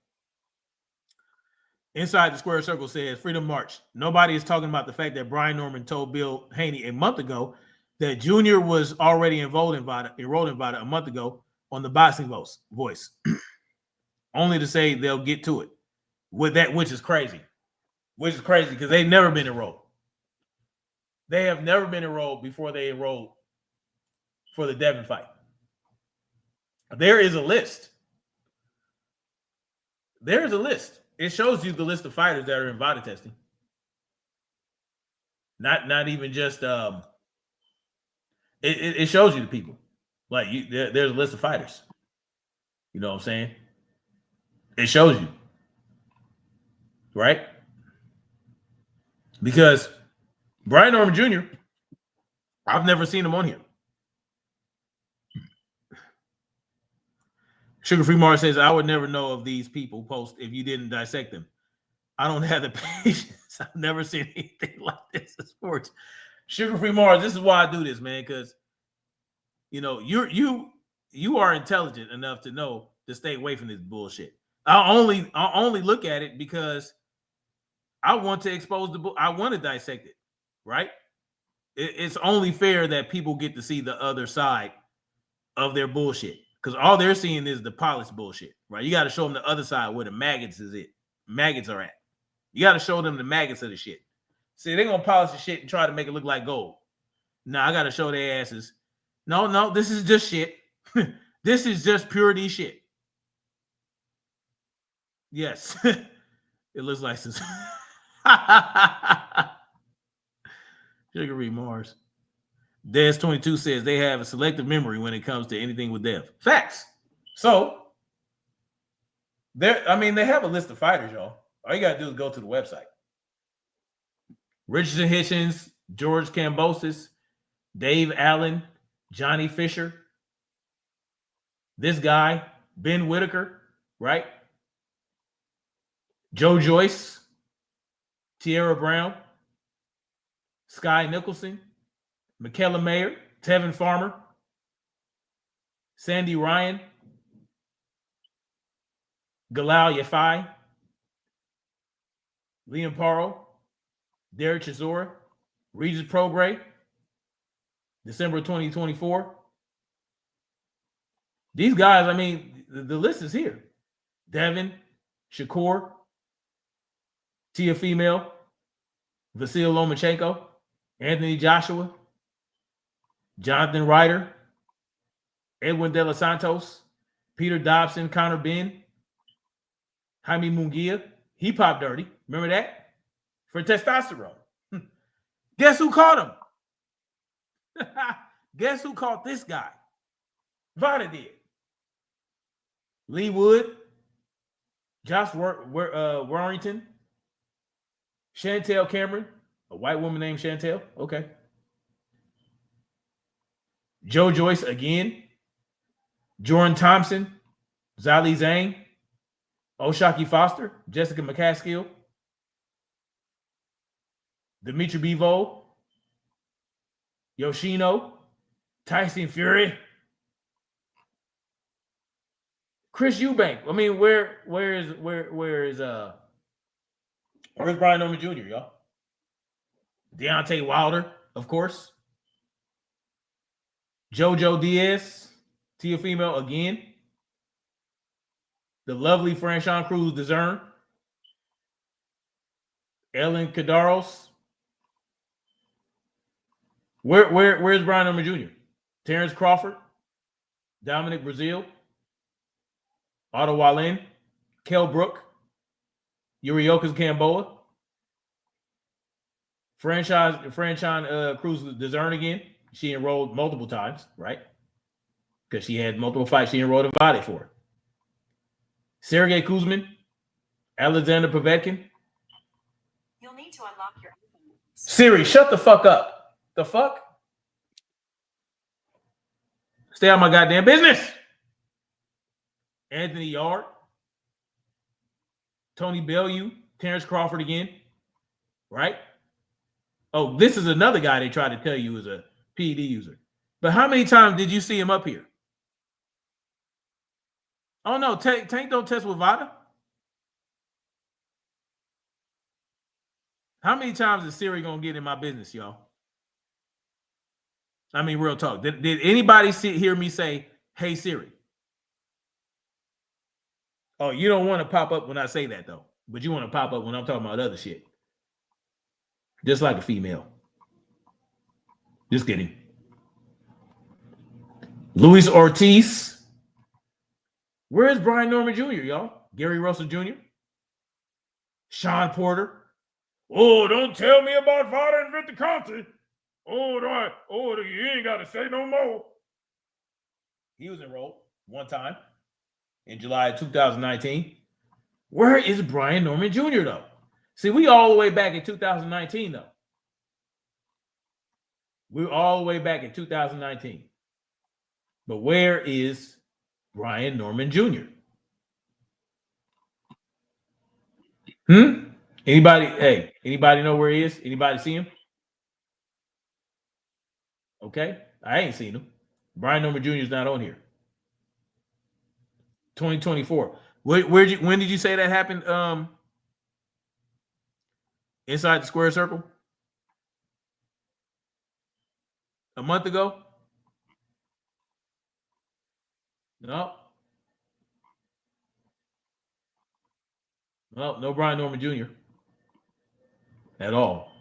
Inside the Square Circle says, Freedom March. Nobody is talking about the fact that Brian Norman told Bill Haney a month ago that Junior was already enrolled in VADA a month ago on the boxing voice. Only to say they'll get to it with that, which is crazy. Because they've never been enrolled. They have never been enrolled before they enrolled for the Devin fight. There is a list. There is a list. It shows you the list of fighters that are in VADA testing. Not even just it shows you the people. Like there's a list of fighters. You know what I'm saying? It shows you. Right? Because Brian Norman Jr., I've never seen him on here. Sugar Free Mars says, I would never know of these people post if you didn't dissect them. I don't have the patience. I've never seen anything like this in sports. Sugar Free Mars, this is why I do this, man, because you are intelligent enough to know to stay away from this bullshit. I'll only look at it because I want to expose I want to dissect it, right? It's only fair that people get to see the other side of their bullshit, because all they're seeing is the polished bullshit, right? You got to show them the other side where the maggots are at. You got to show them the maggots of the shit. See, they're gonna polish the shit and try to make it look like gold. Now I got to show their asses No, this is just shit. This is just purity shit. Yes. It looks like this. Sugar Mars. Des22 says they have a selective memory when it comes to anything with Dev. Facts. So, they have a list of fighters, y'all. All you got to do is go to the website. Richardson Hitchens, George Kambosos, Dave Allen, Johnny Fisher, this guy, Ben Whitaker, right? Joe Joyce, Tierra Brown, Sky Nicholson, Michaela Mayer, Tevin Farmer, Sandy Ryan, Galal Yafai, Liam Paro, Derek Chisora, Regis Prograis, December 2024. These guys, the list is here. Devin, Shakur, Tia Female, Vasil Lomachenko, Anthony Joshua, Jonathan Ryder, Edwin De Los Santos, Peter Dobson, Connor Ben, Jaime Munguia. He popped dirty. Remember that? For testosterone. Guess who caught him? Guess who caught this guy? Vada did. Lee Wood, Josh Warrington, Chantel Cameron, a white woman named Chantel. Okay. Joe Joyce again. Jordan Thompson, Zali Zhang, Oshaki Foster, Jessica McCaskill, Dimitri Bivol, Yoshino, Tyson Fury, Chris Eubank. Where's Brian Norman Jr., y'all? Deontay Wilder, of course. JoJo Diaz, Tia Female again. The lovely Franchon Cruz Dezern. Ellen Kadaros. Where's Brian Norman Jr.? Terrence Crawford, Dominic Brazil, Otto Wallin, Kell Brook, Yurioka Gamboa, Franchon Cruz Dezern again. She enrolled multiple times, right? Because she had multiple fights she enrolled invited for. Sergey Kuzmin, Alexander Povetkin. You'll need to unlock your Siri, shut the fuck up. The fuck? Stay out of my goddamn business. Anthony Yard, Tony Bellew, Terrence Crawford again, right? Oh, this is another guy they tried to tell you is a PED user. But how many times did you see him up here? Oh, no, Tank don't test with Vada. How many times is Siri going to get in my business, y'all? Real talk. Did anybody hear me say, hey, Siri? Oh, you don't want to pop up when I say that, though. But you want to pop up when I'm talking about other shit. Just like a female. Just kidding. Luis Ortiz. Where is Brian Norman Jr., y'all? Gary Russell Jr.? Sean Porter. Oh, don't tell me about Vada and Victor Conti. You ain't got to say no more. He was enrolled one time in July of 2019. Where is Brian Norman Jr., though? See, we all the way back in 2019, though. We're all the way back in 2019. But where is Brian Norman Jr.? Anybody know where he is? Anybody see him? Okay, I ain't seen him. Brian Norman Jr. is not on here. 2024. When did you say that happened? Inside the square circle? A month ago? No. No Brian Norman Jr. at all.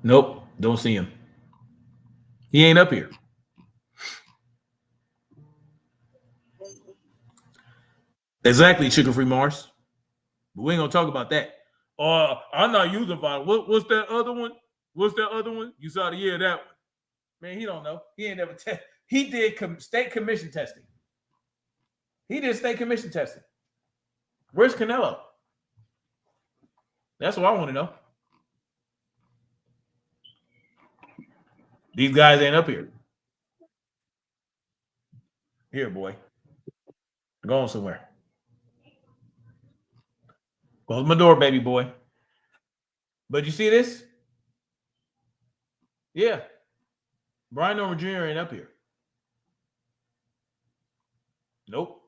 Nope, don't see him. He ain't up here. Exactly, sugar-free Mars. But we ain't gonna talk about that. I'm not using Vita. What's that other one? What's that other one? You saw the year that one. Man, he don't know. He ain't never tested. He did state commission testing. He did state commission testing. Where's Canelo? That's what I want to know. These guys ain't up here. Here, boy. Going somewhere. Close my door, baby boy. But you see this? Yeah. Brian Norman Jr. ain't up here. Nope.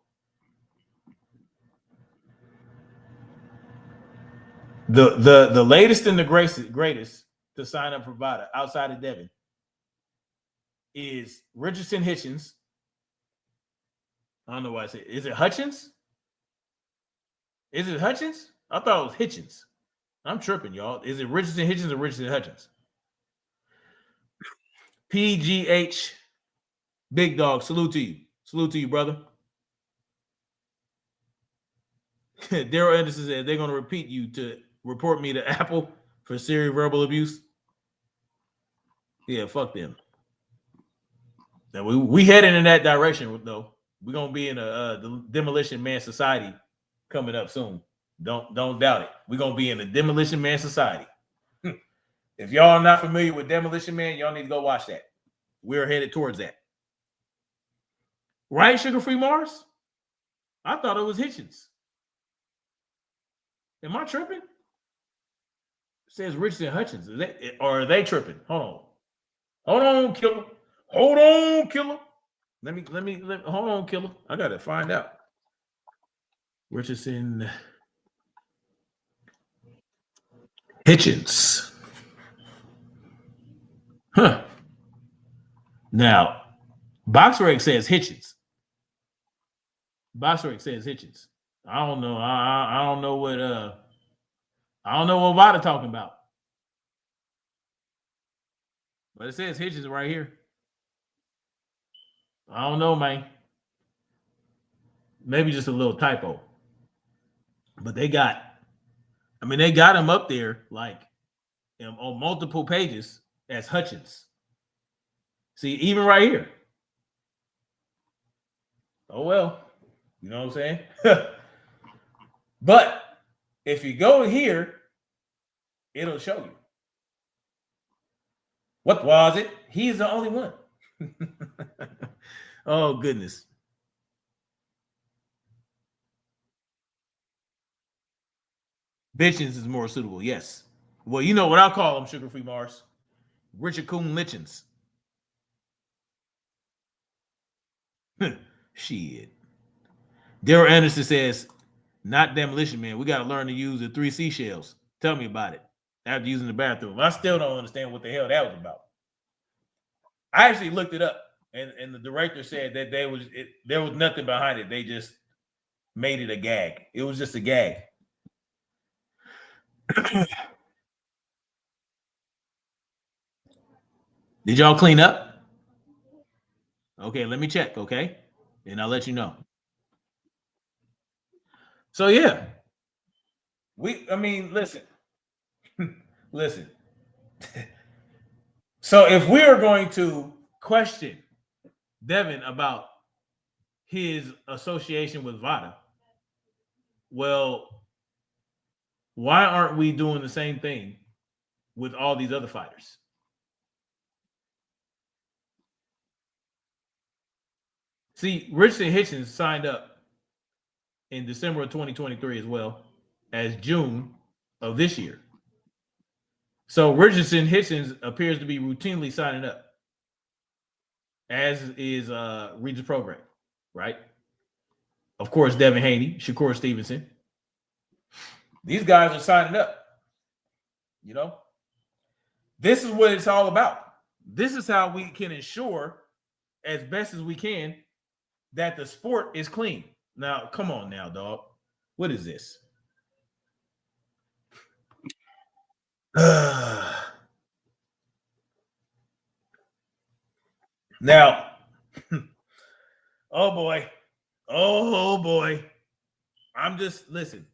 The latest and the greatest to sign up for Vita outside of Devin is Richardson Hitchens. I don't know why I say it. Is it Hutchins? Is it Hutchins? I thought it was Hitchens. I'm tripping, y'all. Is it Richardson Hitchens or Richardson Hutchins? PGH Big Dog. Salute to you. Salute to you, brother. Daryl Anderson said they're going to repeat you to report me to Apple for serious verbal abuse. Yeah, fuck them. Now we heading in that direction, though. We're going to be in the Demolition Man Society coming up soon. Don't doubt it. We're going to be in the Demolition Man Society. If y'all are not familiar with Demolition Man, y'all need to go watch that. We're headed towards that. Right, Sugar-Free Mars? I thought it was Hitchens. Am I tripping? It says Richardson Hutchins. Or are they tripping? Hold on, killer. Hold on, killer. Let me hold on, killer. I gotta find out. Richardson Hitchens. Huh. Now, BoxRec says Hitchens. BoxRec says Hitchens. I don't know. I don't know what Vada talking about. But it says Hitchens right here. I don't know, man. Maybe just a little typo. But they got him up there like on multiple pages as Hutchins. See, even right here. Oh, well. You know what I'm saying? But if you go here, it'll show you. What was it? He's the only one. Oh, goodness. Bitchins is more suitable, yes. Well, you know what I'll call them, Sugar-Free Mars. Richard Coon Lichens. Shit. Daryl Anderson says, not Demolition Man. We got to learn to use the 3 seashells. Tell me about it. After using the bathroom. I still don't understand what the hell that was about. I actually looked it up, and the director said that there was nothing behind it. They just made it a gag. It was just a gag. Did y'all clean up? Okay, let me check, okay? And I'll let you know. So, yeah. Listen. Listen. So, if we are going to question Devin about his association with Vada, well, why aren't we doing the same thing with all these other fighters? See, Richardson Hitchens signed up in December of 2023 as well as June of this year. So Richardson Hitchens appears to be routinely signing up, as is Regis Program, right? Of course, Devin Haney, Shakur Stevenson. These guys are signing up. You know, this is what it's all about. This is how we can ensure, as best as we can, that the sport is clean. Now, come on now, dog. What is this? Now, oh boy. Oh boy. I'm just listen.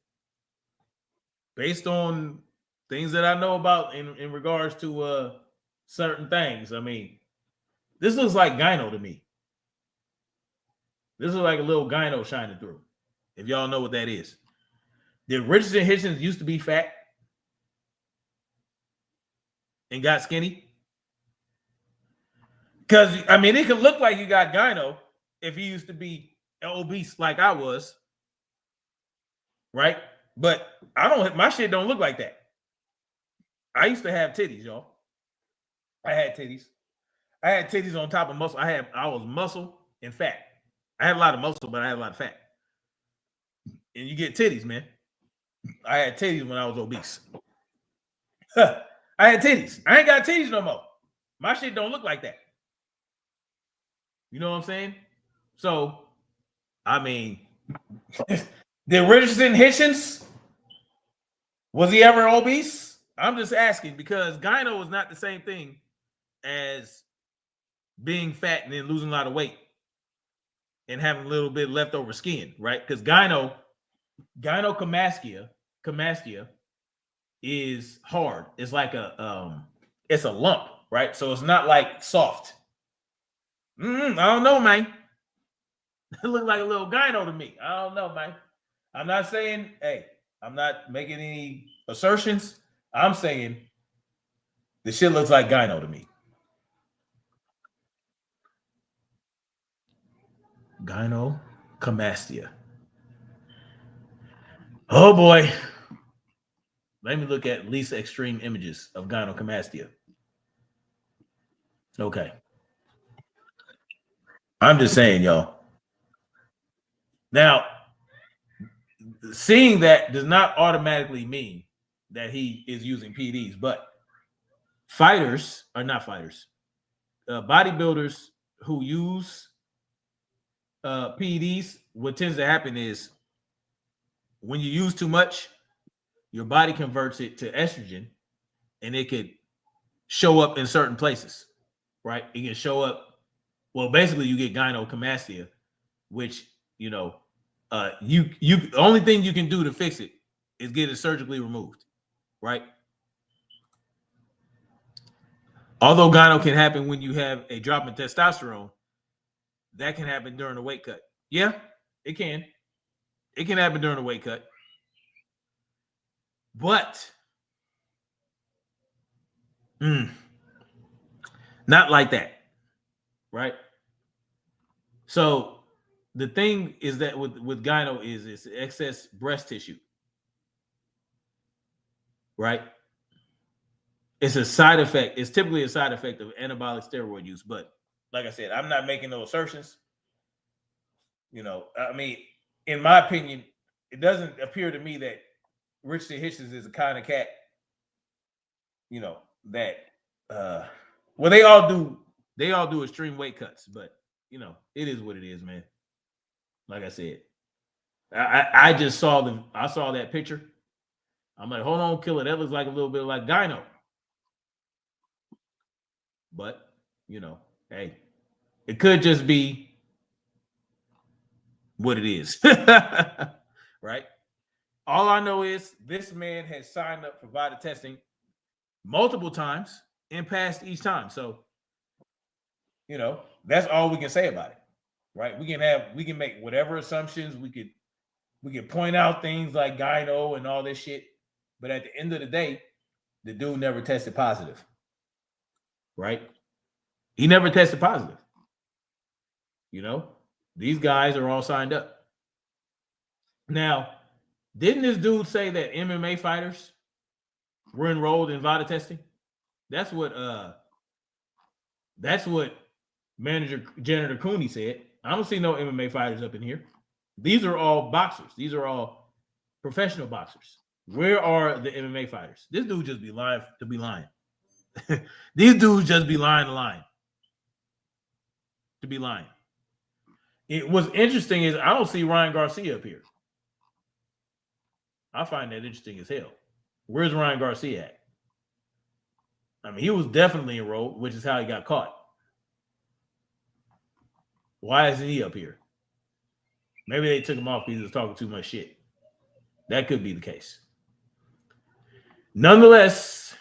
Based on things that I know about in regards to certain things, I mean, this looks like gyno to me. This is like a little gyno shining through. If y'all know what that is. Did Richardson Hitchens used to be fat and got skinny? Because I mean, it could look like you got gyno if you used to be obese like I was, right? But I don't. My shit don't look like that. I used to have titties, y'all. I had titties. I had titties on top of muscle. I was muscle and fat. I had a lot of muscle, but I had a lot of fat. And you get titties, man. I had titties when I was obese. I had titties. I ain't got titties no more. My shit don't look like that. You know what I'm saying? So, I mean, did Richardson Hitchens, was he ever obese? I'm just asking because gyno is not the same thing as being fat and then losing a lot of weight and having a little bit leftover skin, right? Because gynecomastia is hard. It's like it's a lump, right? So it's not like soft. I don't know, man. It looked like a little gyno to me. I don't know, man. I'm not saying, hey, I'm not making any assertions. I'm saying the shit looks like gyno to me. Gynecomastia. Oh boy. Let me look at least extreme images of gynecomastia. Okay. I'm just saying, y'all. Now, seeing that does not automatically mean that he is using PDs, but fighters are not fighters. Bodybuilders who use PDs, what tends to happen is when you use too much, your body converts it to estrogen and it could show up in certain places, right? It can show up. Well, basically, you get gynecomastia, which you the only thing you can do to fix it is get it surgically removed, right? Although gyno can happen when you have a drop in testosterone, that can happen during a weight cut. Yeah, it can. It can happen during a weight cut, but not like that, right? So the thing is that with gyno is it's excess breast tissue, right? It's a side effect. It's typically a side effect of anabolic steroid use. But like I said, I'm not making no assertions. I mean, in my opinion, it doesn't appear to me that Richard Hitchens is the kind of cat, that well, they all do extreme weight cuts, but it is what it is, man. Like I said, I just saw that picture. I'm like, hold on, killer. That looks like a little bit like gyno. But, hey, it could just be what it is. Right? All I know is this man has signed up for body testing multiple times and passed each time. So, that's all we can say about it. Right? We can make whatever assumptions. We could point out things like gyno and all this shit. But at the end of the day, the dude never tested positive. Right? He never tested positive. These guys are all signed up. Now, didn't this dude say that MMA fighters were enrolled in VADA testing? That's what manager Janitor Cooney said. I don't see no MMA fighters up in here. These are all boxers. These are all professional boxers. Where are the MMA fighters? This dude just be lying to be lying. These dudes just be lying to be lying. What's interesting is I don't see Ryan Garcia up here. I find that interesting as hell. Where's Ryan Garcia at? I mean, he was definitely enrolled, which is how he got caught. Why isn't he up here? Maybe they took him off because he was talking too much shit. That could be the case. Nonetheless,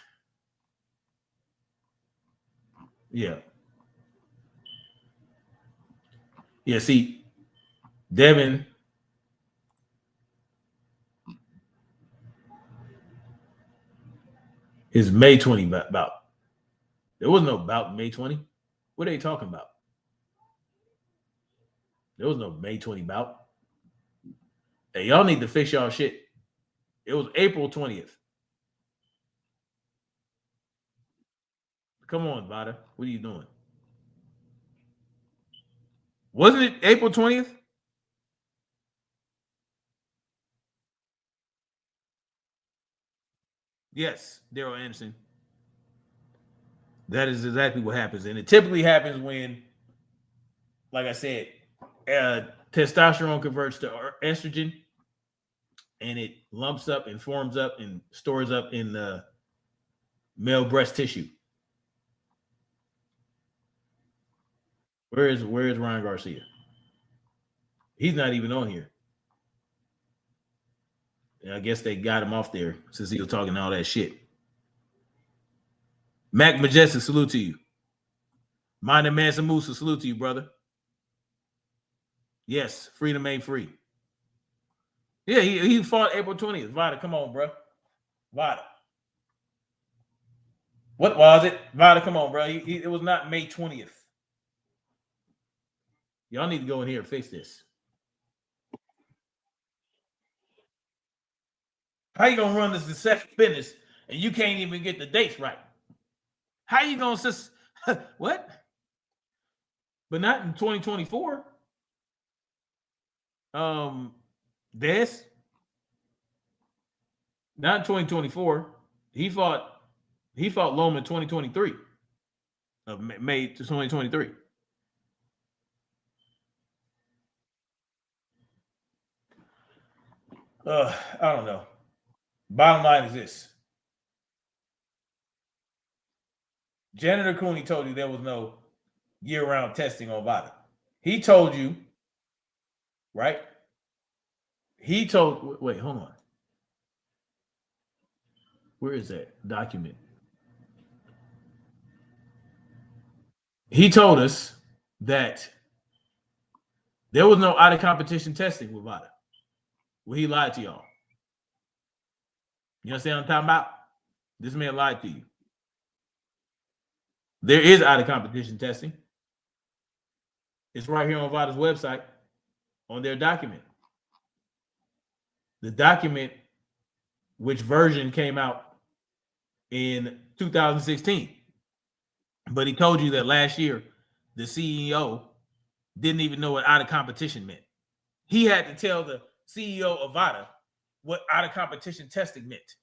yeah. Yeah, see, Devin, his May 20 bout. There was no bout May 20. What are they talking about? There was no May 20 bout. Hey, y'all need to fix y'all shit. It was April 20th. Come on, Vada. What are you doing? Wasn't it April 20th? Yes, Daryl Anderson. That is what happens. And it typically happens when, like I said, testosterone converts to estrogen and it lumps up and forms up and stores up in the male breast tissue. Where is Ryan Garcia? He's not even on here. And I guess they got him off there since he was talking all that shit. Mac Majestic, salute to you. Mind Mansa Musa, salute to you, brother. Yes, freedom ain't free. Yeah, he fought April 20th. Vada, come on, bro. Vada. What was it? Vada, come on, bro. It was not May 20th. Y'all need to go in here and fix this. How you gonna run this deception business and you can't even get the dates right? How you gonna what? But not in 2024. This not in 2024. He fought Loma in 2023 of May to 2023. I don't know. Bottom line is this. Janitor Cooney told you there was no year-round testing on Vada. He told you, right? He told, wait, hold on. Where is that document? He told us that there was no out-of-competition testing with Vada. Well, he lied to y'all. You understand what I'm talking about? This man lied to you. There is out-of-competition testing. It's right here on Vada's website on their document. The document, which version came out in 2016. But he told you that last year, the CEO didn't even know what out-of-competition meant. He had to tell the CEO of Vada what out-of-competition testing meant.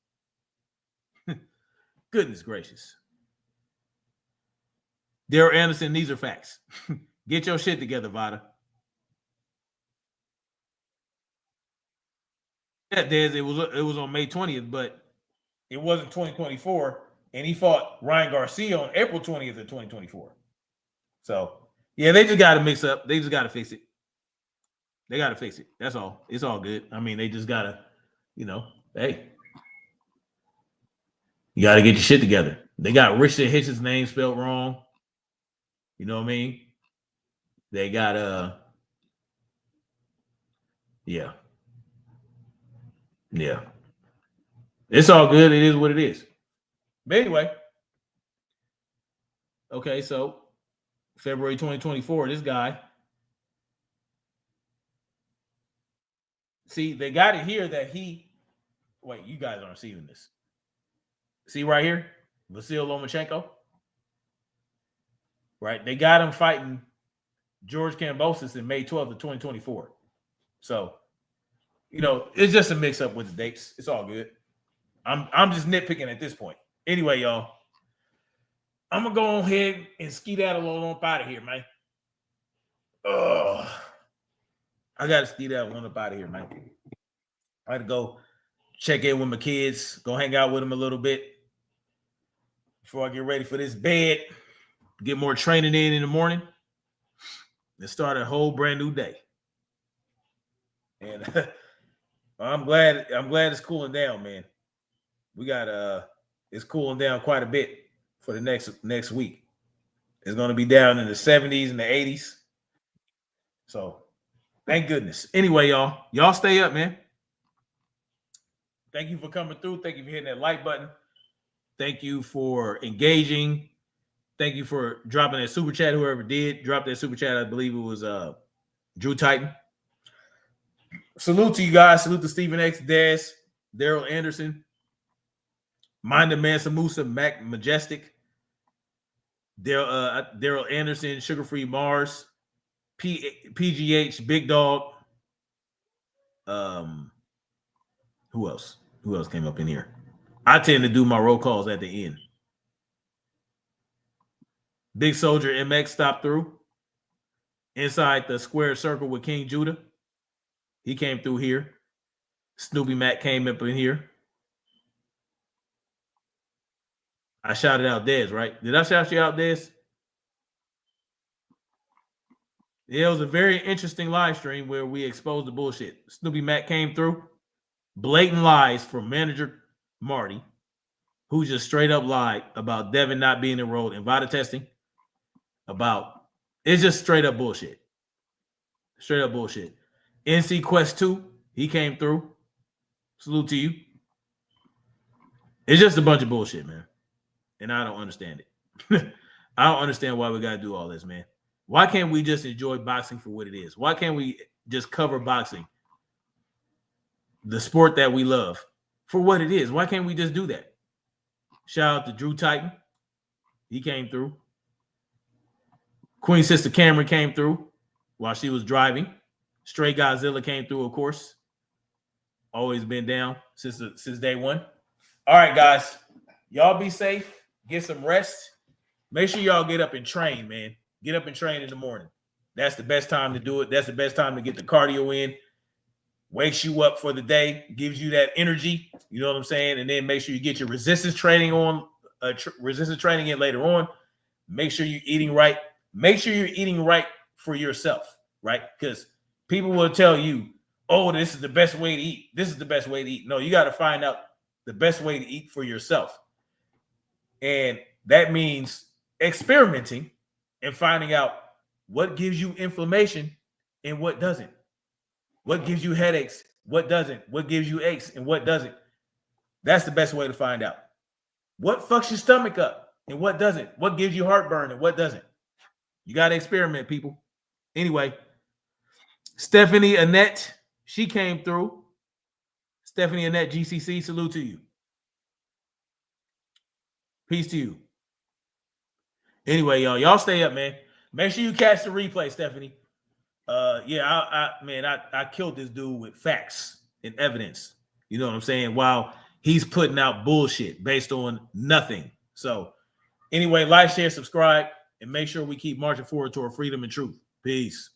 Goodness gracious. Daryl Anderson, these are facts. Get your shit together, Vada. Yeah, Des, it was on May 20th, but it wasn't 2024, and he fought Ryan Garcia on April 20th of 2024. So, yeah, they just got to mix up. They just got to fix it. They got to fix it. That's all. It's all good. I mean, they just got to, hey, you got to get your shit together. They got Richard Hitch's name spelled wrong. You know what I mean? They got yeah. It's all good. It is what it is. But anyway, okay, so February 2024, this guy. See, they got it here that wait, you guys aren't seeing this. See right here, Vasil Lomachenko. Right, they got him fighting George Kambosos in May 12th of 2024. So, it's just a mix-up with the dates. It's all good. I'm just nitpicking at this point. Anyway, y'all, I'm gonna go ahead and skedaddle on up out of here, man. I gotta skedaddle on up out of here, man. I had to go check in with my kids, go hang out with them a little bit before I get ready for this bed. Get more training in the morning. and start a whole brand new day. And I'm glad it's cooling down, man. We got it's cooling down quite a bit for the next week. It's going to be down in the 70s and the 80s. So thank goodness. Anyway, y'all stay up, man. Thank you for coming through. Thank you for hitting that like button. Thank you for engaging. Thank you for dropping that super chat. Whoever did drop that super chat, I believe it was Drew Titan. Salute to you guys. Salute to Stephen X, Des, Daryl Anderson, Mind the Mansa Musa, Mac Majestic, Daryl Anderson, Sugar Free Mars, PGH, Big Dog. Who else? Who else came up in here? I tend to do my roll calls at the end. Big Soldier MX stopped through. Inside the square circle with King Judah. He came through here. Snoopy Mac came up in here. I shouted out Dez, right? Did I shout you out, Dez? Yeah, it was a very interesting live stream where we exposed the bullshit. Snoopy Mac came through. Blatant lies from manager Marty, who just straight up lied about Devin not being enrolled in VADA testing. It's just straight up bullshit. Straight up bullshit. NC Quest 2, he came through. Salute to you. It's just a bunch of bullshit, man. And I don't understand it. I don't understand why we got to do all this, man. Why can't we just enjoy boxing for what it is? Why can't we just cover boxing, the sport that we love, for what it is? Why can't we just do that? Shout out to Drew Titan. He came through. Queen Sister Cameron came through while she was driving. Stray Godzilla came through, of course. Always been down since day one. All right, guys. Y'all be safe. Get some rest. Make sure y'all get up and train, man. Get up and train in the morning. That's the best time to do it. That's the best time to get the cardio in. Wakes you up for the day. Gives you that energy. You know what I'm saying? And then make sure you get your resistance training on. Resistance training in later on. Make sure you're eating right. Make sure you're eating right for yourself, right? Because people will tell you, oh, this is the best way to eat. This is the best way to eat. No, you got to find out the best way to eat for yourself. And that means experimenting and finding out what gives you inflammation and what doesn't. What gives you headaches, what doesn't. What gives you aches and what doesn't. That's the best way to find out. What fucks your stomach up and what doesn't. What gives you heartburn and what doesn't. You got to experiment, people. Anyway, Stephanie Annette, she came through. Stephanie Annette, GCC, salute to you. Peace to you. Anyway, y'all stay up, man. Make sure you catch the replay, Stephanie. I killed this dude with facts and evidence. You know what I'm saying? While he's putting out bullshit based on nothing. So anyway, like, share, subscribe, and make sure we keep marching forward toward freedom and truth. Peace.